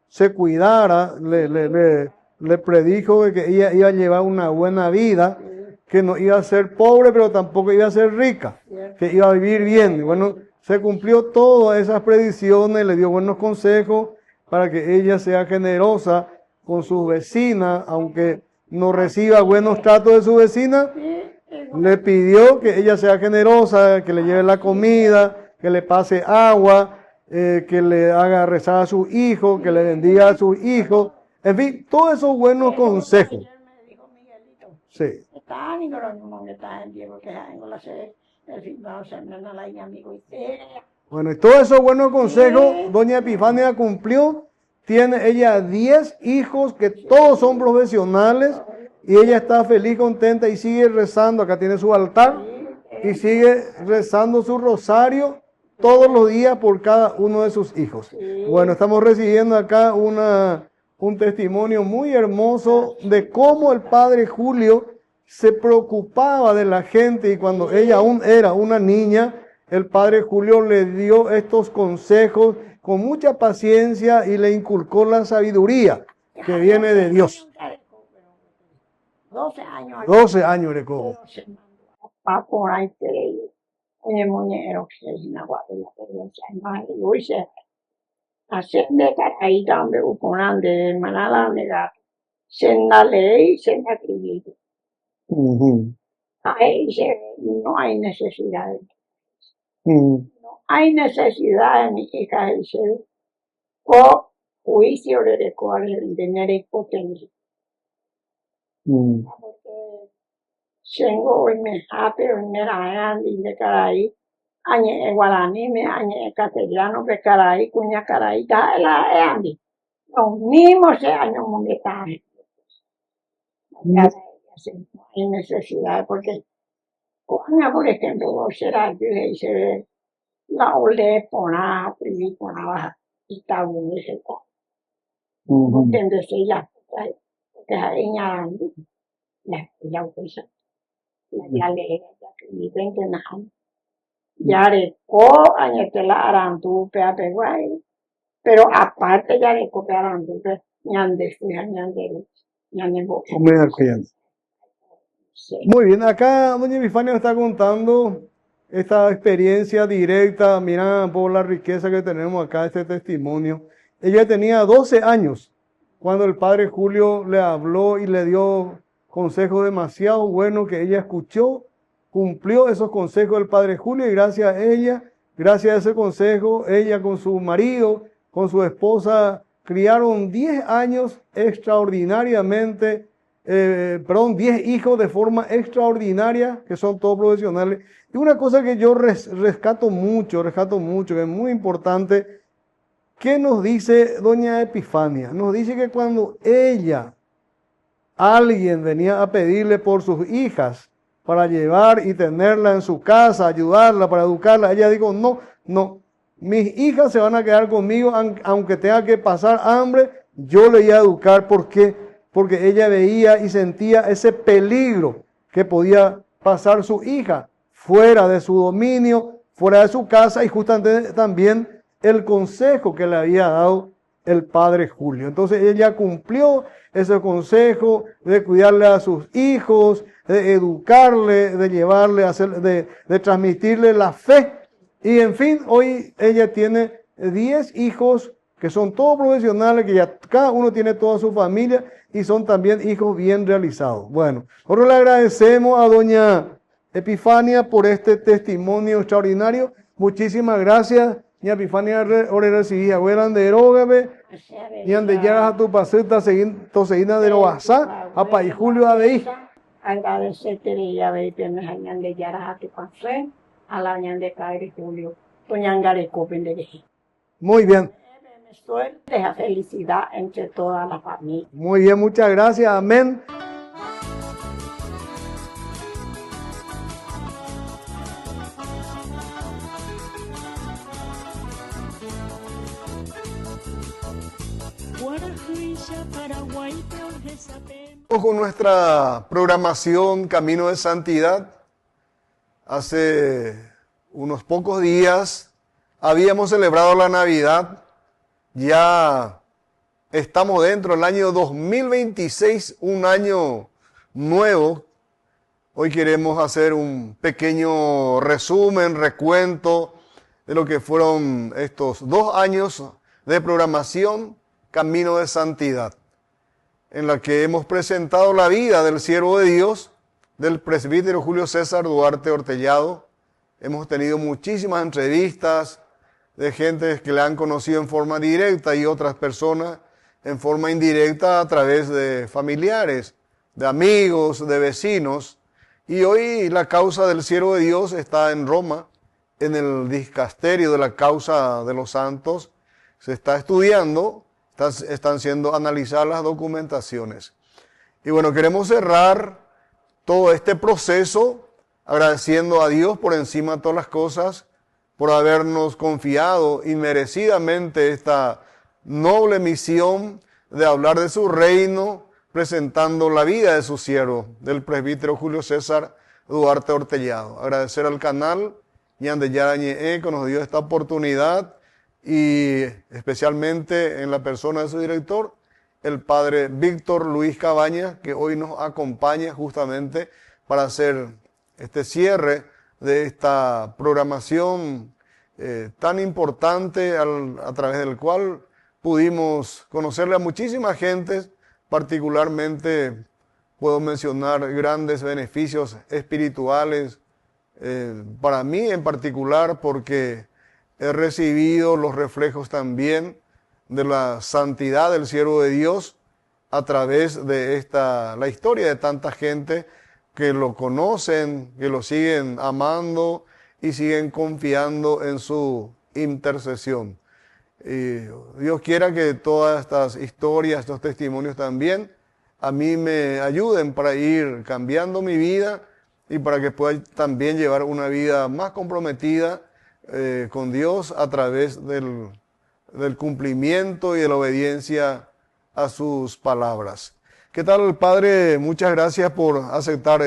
se cuidara, le predijo que ella iba a llevar una buena vida, que no iba a ser pobre, pero tampoco iba a ser rica, que iba a vivir bien. Y bueno, se cumplió todas esas predicciones, le dio buenos consejos para que ella sea generosa con su vecina, aunque no reciba buenos tratos de su vecina, le pidió que ella sea generosa, que le lleve la comida, que le pase agua, que le haga rezar a sus hijos, que le bendiga a sus hijos, en fin, todos esos buenos consejos. Sí. Bueno, y todos esos buenos consejos, doña Epifania cumplió. Tiene ella 10 hijos que todos son profesionales y ella está feliz, contenta y sigue rezando. Acá tiene su altar y sigue rezando su rosario todos los días por cada uno de sus hijos. Bueno, estamos recibiendo acá un testimonio muy hermoso de cómo el padre Julio se preocupaba de la gente y cuando ella aún era una niña, el padre Julio le dio estos consejos con mucha paciencia y le inculcó la sabiduría que viene de Dios.
12 años.
12 años le cobo.
Por ahí que muñero que es una guapilla que más dulce. Así de ahí donde uponan de manada de gato. sin la ley, sin la escribir.
Ujú,
Ahí no hay necesidad.
ujú,
No hay necesidad de mi hija, dice, o juicio de recuerdo el dinero y potencia.
ujú.
Porque tengo hoy me hace, hoy me la de caray, añe guaraní, me añe castellano, de caray, cuña caray, da la andi. Los mismos años monetares. Ya no hay necesidad, porque cuando, por ejemplo, será que dice la ole pona, y pona, y está bien, dice,
Ujú.
¿entiendes? Ya, porque ahí ya, pues, ya le, ya que viven que nada. Ya le co, añete la arantu, peate guay. Pero aparte ya le copiaron, ñande, ñande, ñande,
Mira, cuidado.
sí.
Muy bien, acá doña Epifania nos está contando esta experiencia directa. Mira por la riqueza que tenemos acá, este testimonio. Ella tenía 12 años cuando el padre Julio le habló y le dio consejos demasiado buenos que ella escuchó, cumplió esos consejos del padre Julio y gracias a ella, gracias a ese consejo, ella con su marido, con su esposa, criaron 10 años extraordinariamente 10 hijos de forma extraordinaria, que son todos profesionales. Y una cosa que yo rescato mucho, que es muy importante, ¿qué nos dice doña Epifania? Nos dice que cuando alguien venía a pedirle por sus hijas para llevar y tenerla en su casa, ayudarla para educarla, ella dijo, no, no, mis hijas se van a quedar conmigo, aunque tenga que pasar hambre, yo le voy a educar. ¿Por qué? Porque ella veía y sentía ese peligro que podía pasar su hija fuera de su dominio, fuera de su casa, y justamente también el consejo que le había dado el padre Julio. Entonces ella cumplió ese consejo de cuidarle a sus hijos, de educarle, de llevarle, de transmitirle la fe. Y en fin, hoy ella tiene 10 hijos que son todos profesionales, que ya cada uno tiene toda su familia y son también hijos bien realizados. Bueno, nosotros le agradecemos a doña Epifania por este testimonio extraordinario. Muchísimas gracias. Doña Epifania, ore recibí, abuela de erógabe, y ande llegas a tu paseta, toseína de roasá, a Pai Julio Abeí.
Agradecerte de ya ver que me hayan de yaras a tu pasé, a la ñan de caer Julio, toñangare copen de deje.
Muy bien.
Suerte, a felicidad entre toda la familia.
Muy bien, muchas gracias. Amén. Con nuestra programación Camino de Santidad, hace unos pocos días habíamos celebrado la Navidad, ya estamos dentro del año 2026, un año nuevo. Hoy queremos hacer un pequeño resumen, recuento de lo que fueron estos 2 años de programación Camino de Santidad, en la que hemos presentado la vida del siervo de Dios, del presbítero Julio César Duarte Ortellado. Hemos tenido muchísimas entrevistas de gente que le han conocido en forma directa y otras personas en forma indirecta a través de familiares, de amigos, de vecinos. Y hoy la causa del siervo de Dios está en Roma, en el dicasterio de la causa de los santos. Se está estudiando. Están siendo analizadas las documentaciones. Y bueno, queremos cerrar todo este proceso agradeciendo a Dios por encima de todas las cosas, por habernos confiado inmerecidamente esta noble misión de hablar de su reino, presentando la vida de su siervo, del presbítero Julio César Duarte Ortellado. Agradecer al canal Ñande Yarañe que nos dio esta oportunidad, y especialmente en la persona de su director, el padre Víctor Luis Cabañas, que hoy nos acompaña justamente para hacer este cierre de esta programación tan importante a través del cual pudimos conocerle a muchísima gente particularmente puedo mencionar grandes beneficios espirituales, para mí en particular, porque he recibido los reflejos también de la santidad del siervo de Dios a través de la historia de tanta gente que lo conocen, que lo siguen amando y siguen confiando en su intercesión. Y Dios quiera que todas estas historias, estos testimonios también a mí me ayuden para ir cambiando mi vida y para que pueda también llevar una vida más comprometida con Dios a través del cumplimiento y de la obediencia a sus palabras. ¿Qué tal, Padre? Muchas gracias por aceptar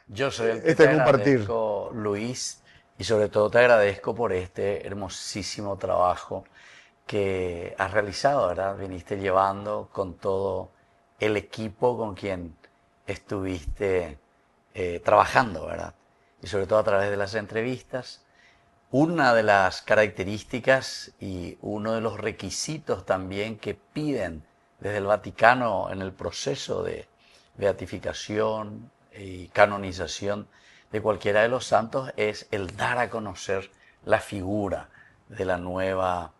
Yo soy el que te agradezco, Luis, y sobre todo te agradezco por este hermosísimo trabajo que has realizado, ¿verdad? Viniste llevando con todo el equipo con quien estuviste trabajando, ¿verdad? Y sobre todo a través de las entrevistas. Una de las características y uno de los requisitos también que piden desde el Vaticano en el proceso de beatificación y canonización de cualquiera de los santos es el dar a conocer la figura de la nueva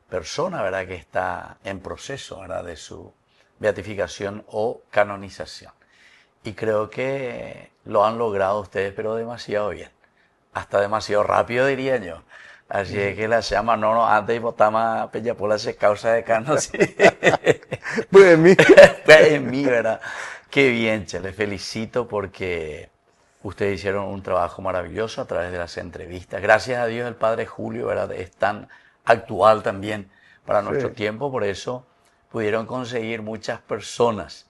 persona, ¿verdad?, que está en proceso, ¿verdad?, de su beatificación o canonización. Y creo que lo han logrado ustedes, pero demasiado bien. Hasta demasiado rápido, diría yo. Así es que la llama no antes y votamos Pellapola se causa de canos.
Pues en mí.
Pues en mí, ¿verdad? Qué bien, che. Les felicito porque ustedes hicieron un trabajo maravilloso a través de las entrevistas. Gracias a Dios el Padre Julio, ¿verdad?, es tan actual también para nuestro tiempo, por eso pudieron conseguir muchas personas.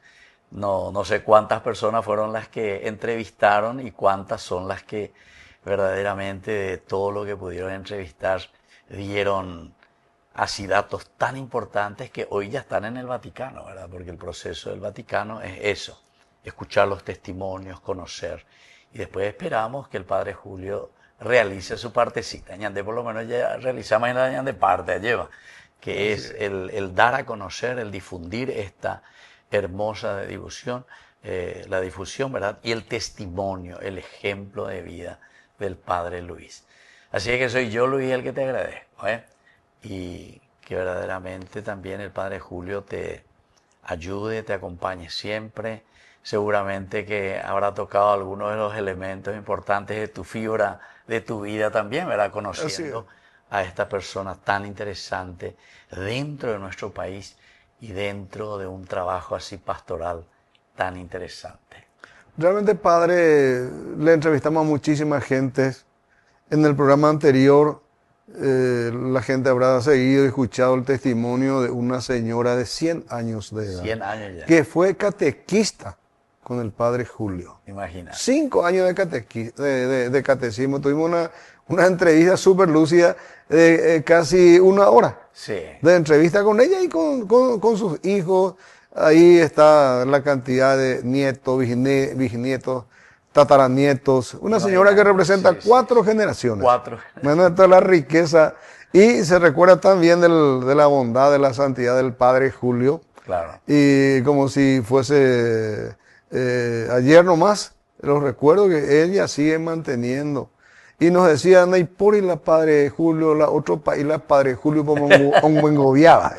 No sé cuántas personas fueron las que entrevistaron y cuántas son las que verdaderamente de todo lo que pudieron entrevistar dieron así datos tan importantes que hoy ya están en el Vaticano, ¿verdad? Porque el proceso del Vaticano es eso, escuchar los testimonios, conocer, y después esperamos que el Padre Julio realice su partecita. Ñande por lo menos ya realizamos en la ñande parte, lleva, que es el dar a conocer, el difundir esta hermosa difusión, la difusión, ¿verdad? Y el testimonio, el ejemplo de vida del Padre Luis. Así es que soy yo, Luis, el que te agradezco, y que verdaderamente también el Padre Julio te ayude, te acompañe siempre. Seguramente que habrá tocado algunos de los elementos importantes de tu fibra, de tu vida también, ¿verdad? Conociendo a esta persona tan interesante dentro de nuestro país y dentro de un trabajo así pastoral tan interesante.
Realmente, Padre, le entrevistamos a muchísima gente. En el programa anterior, la gente habrá seguido y escuchado el testimonio de una señora de 100 años de edad.
100 años ya.
Que fue catequista con el Padre Julio.
Imagina.
5 años de catecismo. Tuvimos una entrevista súper lúcida de casi 1 hora.
Sí.
De entrevista con ella y con sus hijos. Ahí está la cantidad de nietos, bisnietos, tataranietos. Una señora que representa 4 generaciones.
4.
Bueno, toda la riqueza. Y se recuerda también de la bondad, de la santidad del Padre Julio.
Claro.
Y como si fuese ayer nomás, los recuerdos que ella sigue manteniendo. Y nos decía, anda y por y la Padre Julio, la otro país, la Padre Julio, como un gobiaba.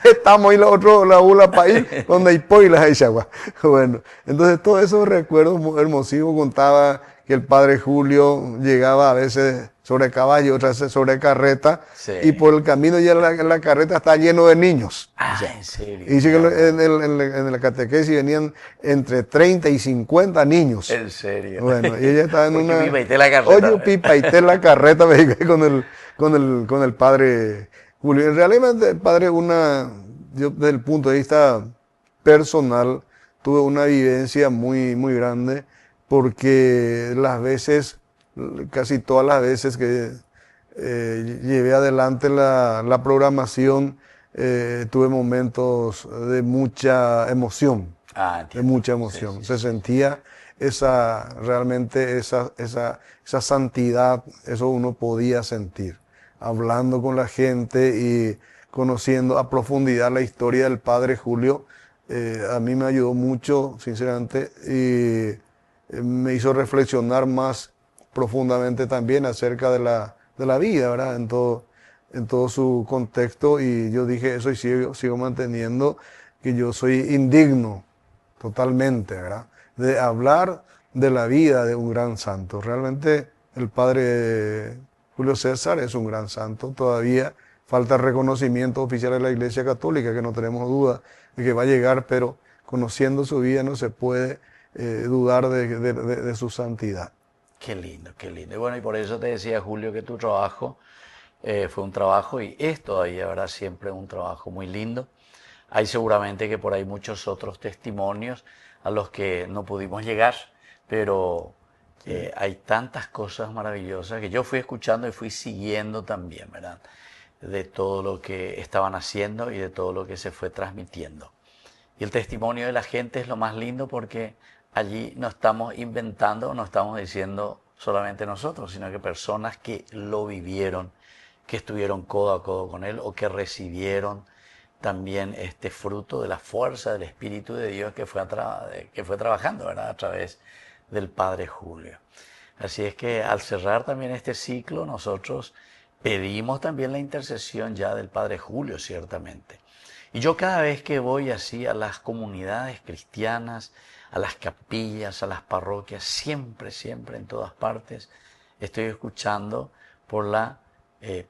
Estamos ahí la ula país, donde hay po y las Aishagua. Bueno, entonces todos esos recuerdos hermosísimos. Contaba que el Padre Julio llegaba a veces sobre caballo, otras veces sobre carreta, y por el camino ya la carreta está lleno de niños.
Ah, ¿en serio?
Y dice que en la catequesis venían entre 30 y 50 niños.
¿En serio?
Bueno, y ella estaba en una...
Oye, pipaité la carreta.
Oye, pipaité la carreta, me dije, con el Padre Julio. Realmente, Padre, yo desde el punto de vista personal, tuve una vivencia muy, muy grande, porque casi todas las veces que llevé adelante la programación, tuve momentos de mucha emoción. De mucha emoción.
Sí.
Se sentía realmente esa santidad, eso uno podía sentir, hablando con la gente y conociendo a profundidad la historia del Padre Julio. a mí me ayudó mucho, sinceramente, y me hizo reflexionar más profundamente también acerca de la vida, ¿verdad? En todo su contexto, y yo dije eso y sigo manteniendo que yo soy indigno totalmente, ¿verdad? De hablar de la vida de un gran santo. Realmente el padre Julio César es un gran santo, todavía falta reconocimiento oficial de la Iglesia Católica, que no tenemos duda de que va a llegar, pero conociendo su vida no se puede dudar de su santidad.
Qué lindo, qué lindo. Y bueno, y por eso te decía, Julio, que tu trabajo fue un trabajo y es todavía, ¿verdad? Siempre un trabajo muy lindo. Hay seguramente que por ahí muchos otros testimonios a los que no pudimos llegar, pero hay tantas cosas maravillosas que yo fui escuchando y fui siguiendo también, ¿verdad? De todo lo que estaban haciendo y de todo lo que se fue transmitiendo. Y el testimonio de la gente es lo más lindo porque allí no estamos inventando, no estamos diciendo solamente nosotros, sino que personas que lo vivieron, que estuvieron codo a codo con él o que recibieron también este fruto de la fuerza del Espíritu de Dios que fue trabajando, ¿verdad? A través del Padre Julio. Así es que al cerrar también este ciclo, nosotros pedimos también la intercesión ya del Padre Julio, ciertamente. Y yo cada vez que voy así a las comunidades cristianas, a las capillas, a las parroquias, siempre, siempre, en todas partes, estoy escuchando por la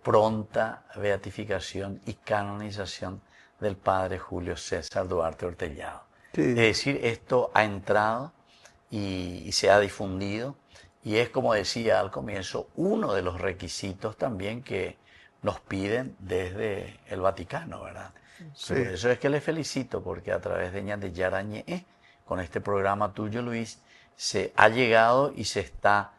pronta beatificación y canonización del Padre Julio César Duarte Ortellado.
Sí.
Es decir, esto ha entrado y se ha difundido y es, como decía al comienzo, uno de los requisitos también que nos piden desde el Vaticano, ¿verdad?
Sí.
Por eso es que le felicito, porque a través de Ñande Yarañe, con este programa tuyo, Luis, se ha llegado y se está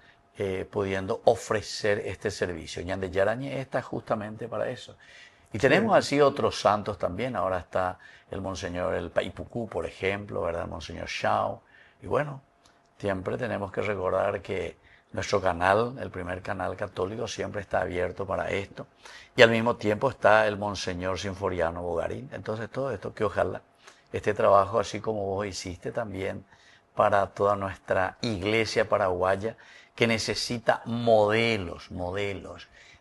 pudiendo ofrecer este servicio. Ñande Yarañe está justamente para eso. Y tenemos así otros santos también. Ahora está el Monseñor El Paipucú, por ejemplo, ¿verdad? El Monseñor Shao. Y bueno, siempre tenemos que recordar que nuestro canal, el primer canal católico, siempre está abierto para esto. Y al mismo tiempo está el Monseñor Sinforiano Bogarín. Entonces todo esto, que ojalá este trabajo, así como vos hiciste también para toda nuestra iglesia paraguaya, que necesita modelos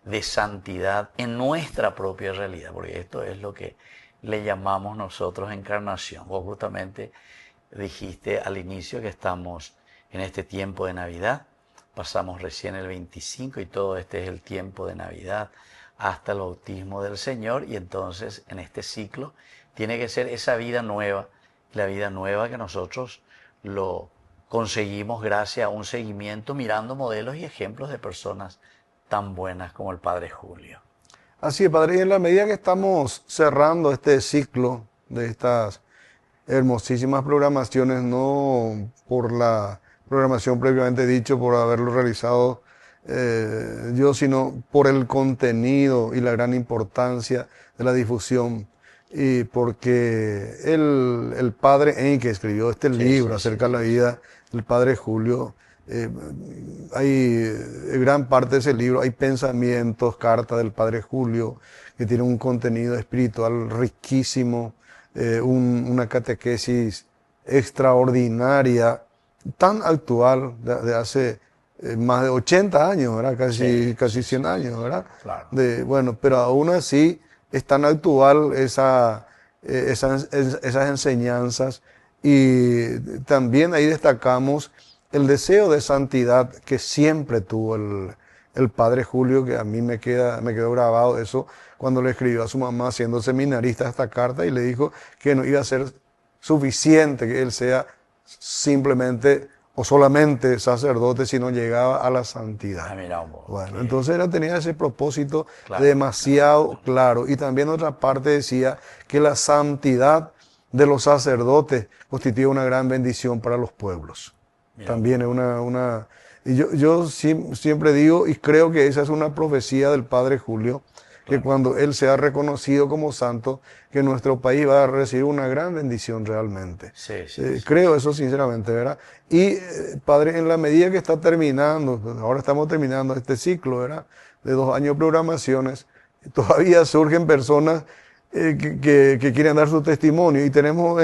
de santidad en nuestra propia realidad, porque esto es lo que le llamamos nosotros encarnación. Vos justamente dijiste al inicio que estamos en este tiempo de Navidad, pasamos recién el 25 y todo este es el tiempo de Navidad hasta el bautismo del Señor, y entonces en este ciclo tiene que ser esa vida nueva, la vida nueva que nosotros lo conseguimos gracias a un seguimiento mirando modelos y ejemplos de personas tan buenas como el Padre Julio.
Así es, Padre, y en la medida que estamos cerrando este ciclo de estas hermosísimas programaciones, no por la programación previamente dicho, por haberlo realizado yo, sino por el contenido y la gran importancia de la difusión, y porque el padre Enke escribió este libro acerca de la vida del Padre Julio. Hay gran parte de ese libro, hay pensamientos, cartas del Padre Julio, que tiene un contenido espiritual riquísimo, una catequesis extraordinaria, tan actual, de hace más de 80 años, ¿verdad? Casi 100 años, ¿verdad?
Claro.
Bueno, pero aún así es tan actual esas enseñanzas, y también ahí destacamos el deseo de santidad que siempre tuvo el Padre Julio, que a mí me quedó grabado eso cuando le escribió a su mamá siendo seminarista esta carta y le dijo que no iba a ser suficiente que él sea simplemente o solamente sacerdote, sino llegaba a la santidad.
Ah, mira,
Bueno, entonces él tenía ese propósito
Claro,
demasiado claro. Y también otra parte decía que la santidad de los sacerdotes constituye una gran bendición para los pueblos.
Mira.
También es y yo siempre digo, y creo que esa es una profecía del Padre Julio, que cuando él sea reconocido como santo, que nuestro país va a recibir una gran bendición realmente.
Sí.
Creo eso sinceramente, ¿verdad? Y Padre, en la medida que está terminando, ahora estamos terminando este ciclo, ¿verdad? De 2 años de programaciones, todavía surgen personas que quieren dar su testimonio. Y tenemos,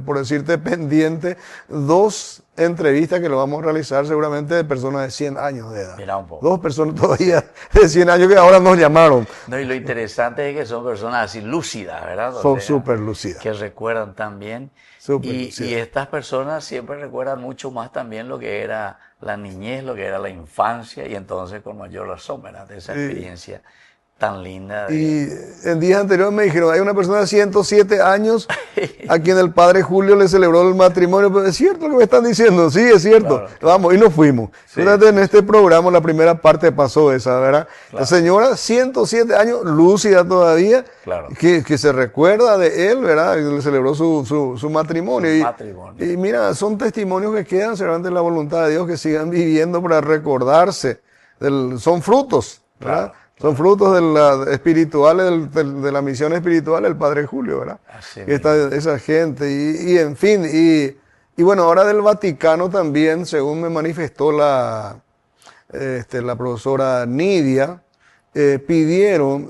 por decirte, pendiente 2 entrevistas que lo vamos a realizar seguramente de personas de 100 años de edad.
Mira un poco.
2 personas todavía de 100 años que ahora nos llamaron.
No, y lo interesante es que son personas así lúcidas, ¿verdad? O
Son
sea,
súper lúcidas.
que recuerdan también.
Súper
Y
lúcidas.
estas personas siempre recuerdan mucho más también lo que era la niñez, lo que era la infancia, y entonces con mayor razón, ¿verdad? De esa experiencia tan linda.
Y en días anteriores me dijeron, hay una persona de 107 años a quien el padre Julio le celebró el matrimonio. Pero es cierto lo que me están diciendo, sí, es cierto.
Claro.
Vamos, y nos fuimos.
Sí,
Fíjate, en este programa, la primera parte pasó esa, ¿verdad? La señora, 107 años, lúcida todavía,
Claro.
que se recuerda de él, ¿verdad? Y le celebró su matrimonio.
Su matrimonio.
Y mira, son testimonios que quedan seguramente en la voluntad de Dios, que sigan viviendo para recordarse. Son frutos, ¿verdad?
Claro.
Son frutos de la espirituales, de la misión espiritual del Padre Julio, ¿verdad?
Así
Esa gente, y en fin, y bueno, ahora del Vaticano también, según me manifestó la profesora Nidia, pidieron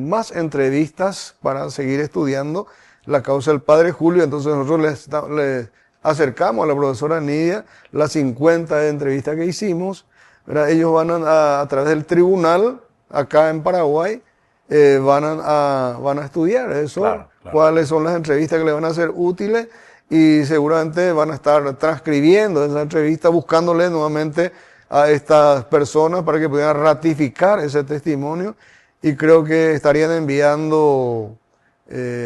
más entrevistas para seguir estudiando la causa del Padre Julio. Entonces nosotros les acercamos a la profesora Nidia las 50 entrevistas que hicimos, ¿verdad? Ellos van a través del tribunal acá en Paraguay, van a estudiar eso,
Claro.
cuáles son las entrevistas que le van a ser útiles, y seguramente van a estar transcribiendo esa entrevista, buscándole nuevamente a estas personas para que puedan ratificar ese testimonio, y creo que estarían enviando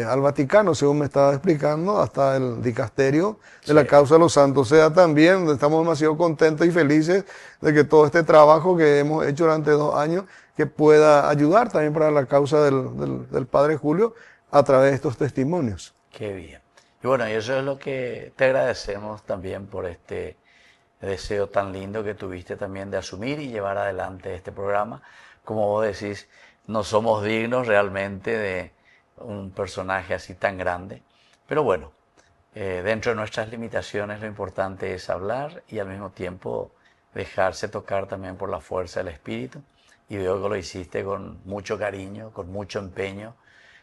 al Vaticano, según me estaba explicando, hasta el dicasterio de la causa de los santos. O sea, también estamos demasiado contentos y felices de que todo este trabajo que hemos hecho durante 2 años, que pueda ayudar también para la causa del Padre Julio a través de estos testimonios.
Qué bien. Y bueno, y eso es lo que te agradecemos también por este deseo tan lindo que tuviste también de asumir y llevar adelante este programa. Como vos decís, no somos dignos realmente de un personaje así tan grande, pero bueno, dentro de nuestras limitaciones lo importante es hablar y al mismo tiempo dejarse tocar también por la fuerza del Espíritu, y veo que lo hiciste con mucho cariño, con mucho empeño,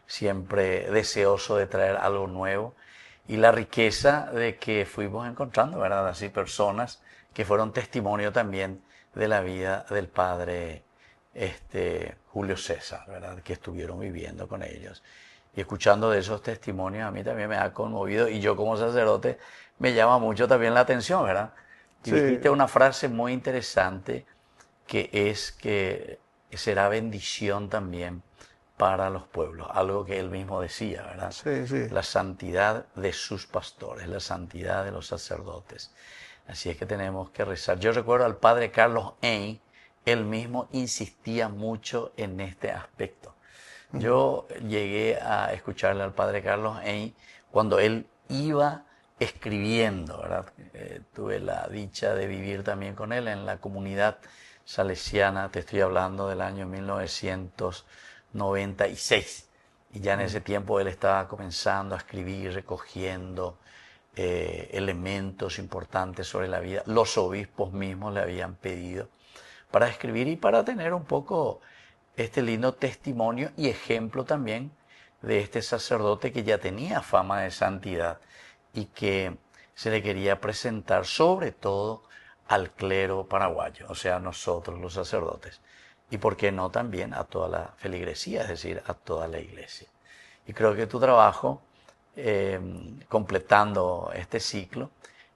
siempre deseoso de traer algo nuevo, y la riqueza de que fuimos encontrando, ¿verdad? Así personas que fueron testimonio también de la vida del Padre Julio César, ¿verdad? Que estuvieron viviendo con ellos. Y escuchando de esos testimonios a mí también me ha conmovido, y yo como sacerdote me llama mucho también la atención, ¿verdad? Y
Sí.
dijiste una frase muy interesante, que es que será bendición también para los pueblos, algo que él mismo decía, ¿verdad?
Sí, sí.
La santidad de sus pastores, la santidad de los sacerdotes. Así es que tenemos que rezar. Yo recuerdo al padre Carlos Hein, él mismo insistía mucho en este aspecto. Yo llegué a escucharle al padre Carlos Hein cuando él iba escribiendo, ¿verdad? Tuve la dicha de vivir también con él en la comunidad salesiana, te estoy hablando del año 1996. Y ya en ese tiempo él estaba comenzando a escribir, recogiendo elementos importantes sobre la vida. Los obispos mismos le habían pedido para escribir y para tener un poco este lindo testimonio y ejemplo también de este sacerdote que ya tenía fama de santidad y que se le quería presentar sobre todo al clero paraguayo, o sea, nosotros los sacerdotes, y por qué no también a toda la feligresía, es decir, a toda la iglesia. Y creo que tu trabajo, completando este ciclo,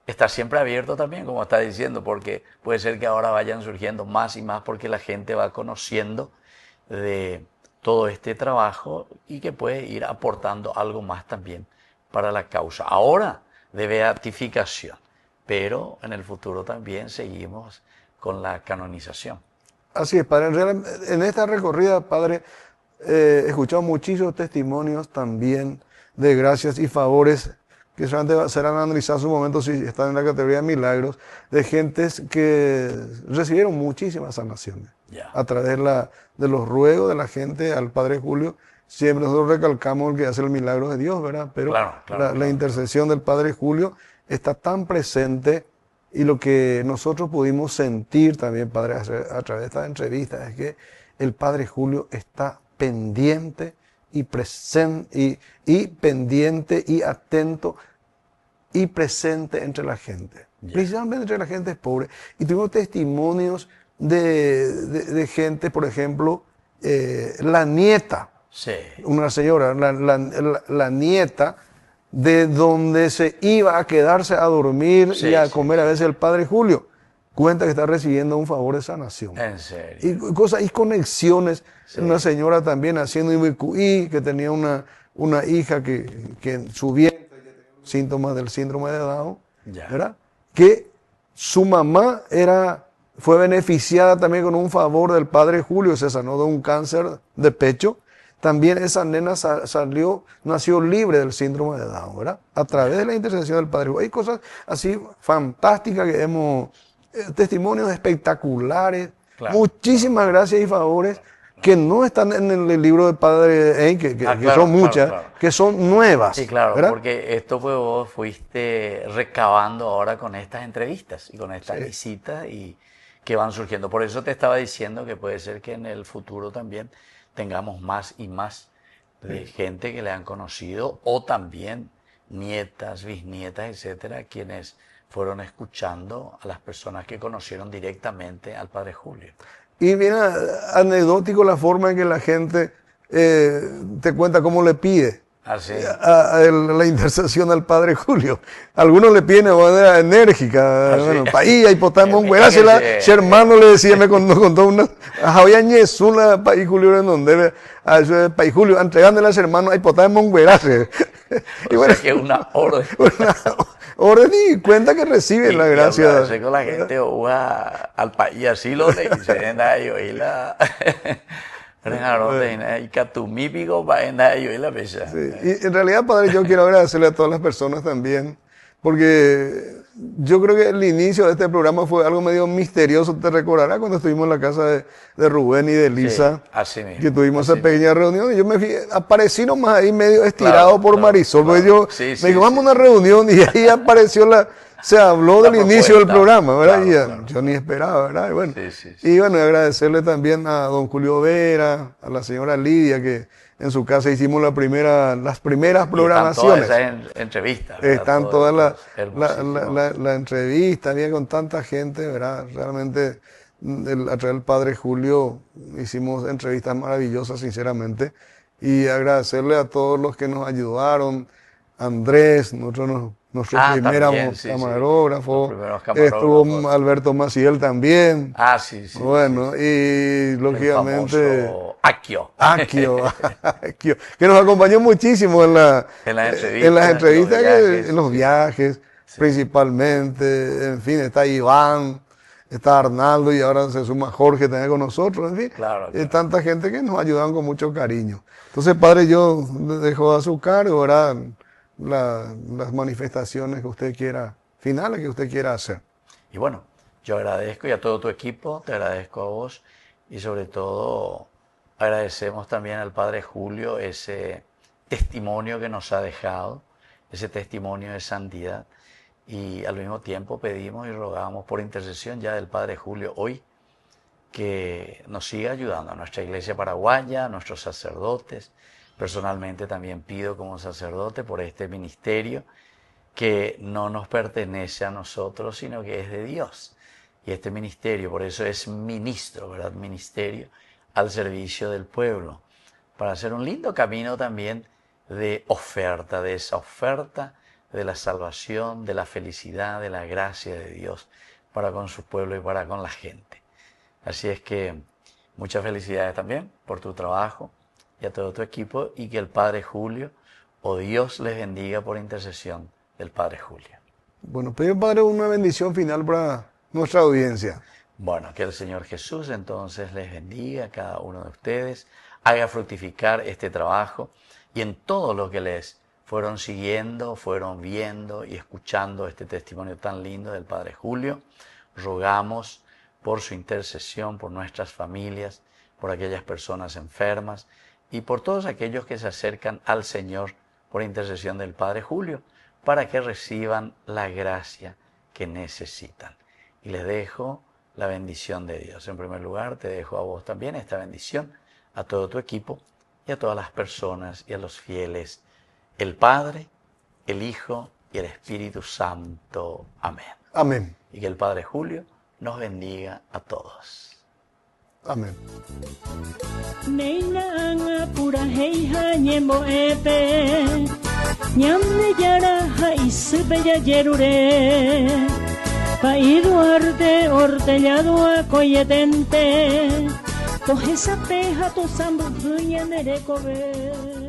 está siempre abierto también, como está diciendo, porque puede ser que ahora vayan surgiendo más y más, porque la gente va conociendo de todo este trabajo y que puede ir aportando algo más también para la causa. Ahora de beatificación, pero en el futuro también seguimos con la canonización.
Así es, Padre. En esta recorrida, Padre, he escuchado muchísimos testimonios también de gracias y favores que solamente serán analizados en su momento si están en la categoría de milagros, de gentes que recibieron muchísimas sanaciones a través de los ruegos de la gente al Padre Julio. Siempre nosotros recalcamos el que hace el milagro de Dios, ¿verdad? Pero la intercesión del Padre Julio está tan presente, y lo que nosotros pudimos sentir también, Padre, a través de esta entrevista, es que el Padre Julio está pendiente
y pendiente y atento y presente entre la gente. Principalmente entre la gente pobre. Y tuvimos testimonios de gente, por ejemplo, la nieta,
Sí.
una señora, la nieta, de donde se iba a quedarse a dormir
Sí,
y a
sí,
comer a veces el padre Julio, cuenta que está recibiendo un favor de sanación.
En serio.
Y cosas y conexiones.
Sí.
Una señora también haciendo IBQI, que tenía una hija que en su vientre tenía síntomas del síndrome de Down,
Ya.
¿verdad? Que su mamá fue beneficiada también con un favor del padre Julio, se sanó de un cáncer de pecho. También esa nena nació libre del síndrome de Down, ¿verdad? A través de la intercesión del padre Julio. Hay cosas así fantásticas que testimonios espectaculares,
Claro.
muchísimas gracias y favores que no están en el libro del padre que
Claro,
son muchas,
claro.
que son nuevas.
Sí, claro,
¿verdad?
porque esto pues vos fuiste recabando ahora con estas entrevistas y con estas
Sí.
visitas y que van surgiendo. Por eso te estaba diciendo que puede ser que en el futuro también tengamos más y más de gente que le han conocido o también nietas, bisnietas, etcétera, quienes fueron escuchando a las personas que conocieron directamente al padre Julio.
Y mira, anecdótico la forma en que la gente te cuenta cómo le pide
Así.
la intercesión al padre Julio. Algunos le piden de manera enérgica.
Así.
Bueno, paí, ahí potamos un
Fíjate,
si hermano le decía, me contó una, había una paí Julio en donde, a ese paí Julio, entregándole a ese hermano, ahí potamos un güerace. Y
O
bueno,
sea que una orden.
una orden y cuenta que recibe la gracia.
hablarse con la gente o al país así lo le dicen y la y catumípico para y la pesa.
Sí, y en realidad, padre, yo quiero agradecerle a todas las personas también, porque yo creo que el inicio de este programa fue algo medio misterioso. Te recordarás cuando estuvimos en la casa de Rubén y de Lisa,
Sí, así mismo,
que tuvimos
así
esa pequeña reunión, y yo me aparecí nomás ahí medio estirado
Claro,
por
claro,
Marisol, porque
claro.
yo
Sí, sí,
me dijo, vamos
sí.
a una reunión, y ahí apareció se habló
La
del inicio del
propuesta.
programa, ¿verdad?
Claro,
Y
claro.
yo ni esperaba, ¿verdad? Y bueno,
Sí, sí,
y bueno, agradecerle también a don Julio Vera, a la señora Lidia, que en su casa hicimos las primeras
Y están
programaciones.
todas esas entrevistas. ¿verdad?
Están
Todo
todas
esto es hermosísimo.
la entrevista, había con tanta gente, ¿verdad? Realmente, a través del padre Julio hicimos entrevistas maravillosas, sinceramente. Y agradecerle a todos los que nos ayudaron. Andrés, nuestro primer
también, sí, sí.
camarógrafo.
Los primeros camarógrafos.
Estuvo Alberto Maciel también.
Sí.
Bueno,
sí.
y lógicamente...
El famoso Aquio.
Aquio, que nos acompañó muchísimo en las entrevistas, en los viajes,
Sí.
principalmente, en fin, está Iván, está Arnaldo y ahora se suma Jorge también con nosotros, en fin,
Claro.
tanta gente que nos ayudan con mucho cariño. Entonces, padre, yo dejo a su cargo, ¿verdad? Las manifestaciones que usted quiera, finales que usted quiera hacer.
Y bueno, yo agradezco y a todo tu equipo, te agradezco a vos y sobre todo agradecemos también al padre Julio ese testimonio que nos ha dejado, ese testimonio de santidad y al mismo tiempo pedimos y rogamos por intercesión ya del padre Julio hoy que nos siga ayudando a nuestra iglesia paraguaya, a nuestros sacerdotes. Personalmente también pido como sacerdote por este ministerio que no nos pertenece a nosotros, sino que es de Dios. Y este ministerio, por eso es ministro, ¿verdad? Ministerio al servicio del pueblo, para hacer un lindo camino también de oferta, de esa oferta de la salvación, de la felicidad, de la gracia de Dios para con su pueblo y para con la gente. Así es que muchas felicidades también por tu trabajo y a todo tu equipo y que el Padre Julio o Dios les bendiga por intercesión del Padre Julio.
Bueno, pido, padre, una bendición final para nuestra audiencia.
Bueno, que el Señor Jesús entonces les bendiga a cada uno de ustedes, haga fructificar este trabajo y en todo lo que les fueron siguiendo, fueron viendo y escuchando este testimonio tan lindo del Padre Julio, rogamos por su intercesión, por nuestras familias, por aquellas personas enfermas y por todos aquellos que se acercan al Señor por intercesión del Padre Julio, para que reciban la gracia que necesitan. Y les dejo la bendición de Dios. En primer lugar, te dejo a vos también esta bendición, a todo tu equipo y a todas las personas y a los fieles, el Padre, el Hijo y el Espíritu Santo. Amén.
Amén.
Y que el Padre Julio nos bendiga a todos.
Amén.
Neina pura heija nyembo epe Nyamne yara haisbe ya yerure Paiduarte ortellado a coyetente Coge esa peja tu sambuña nerecobe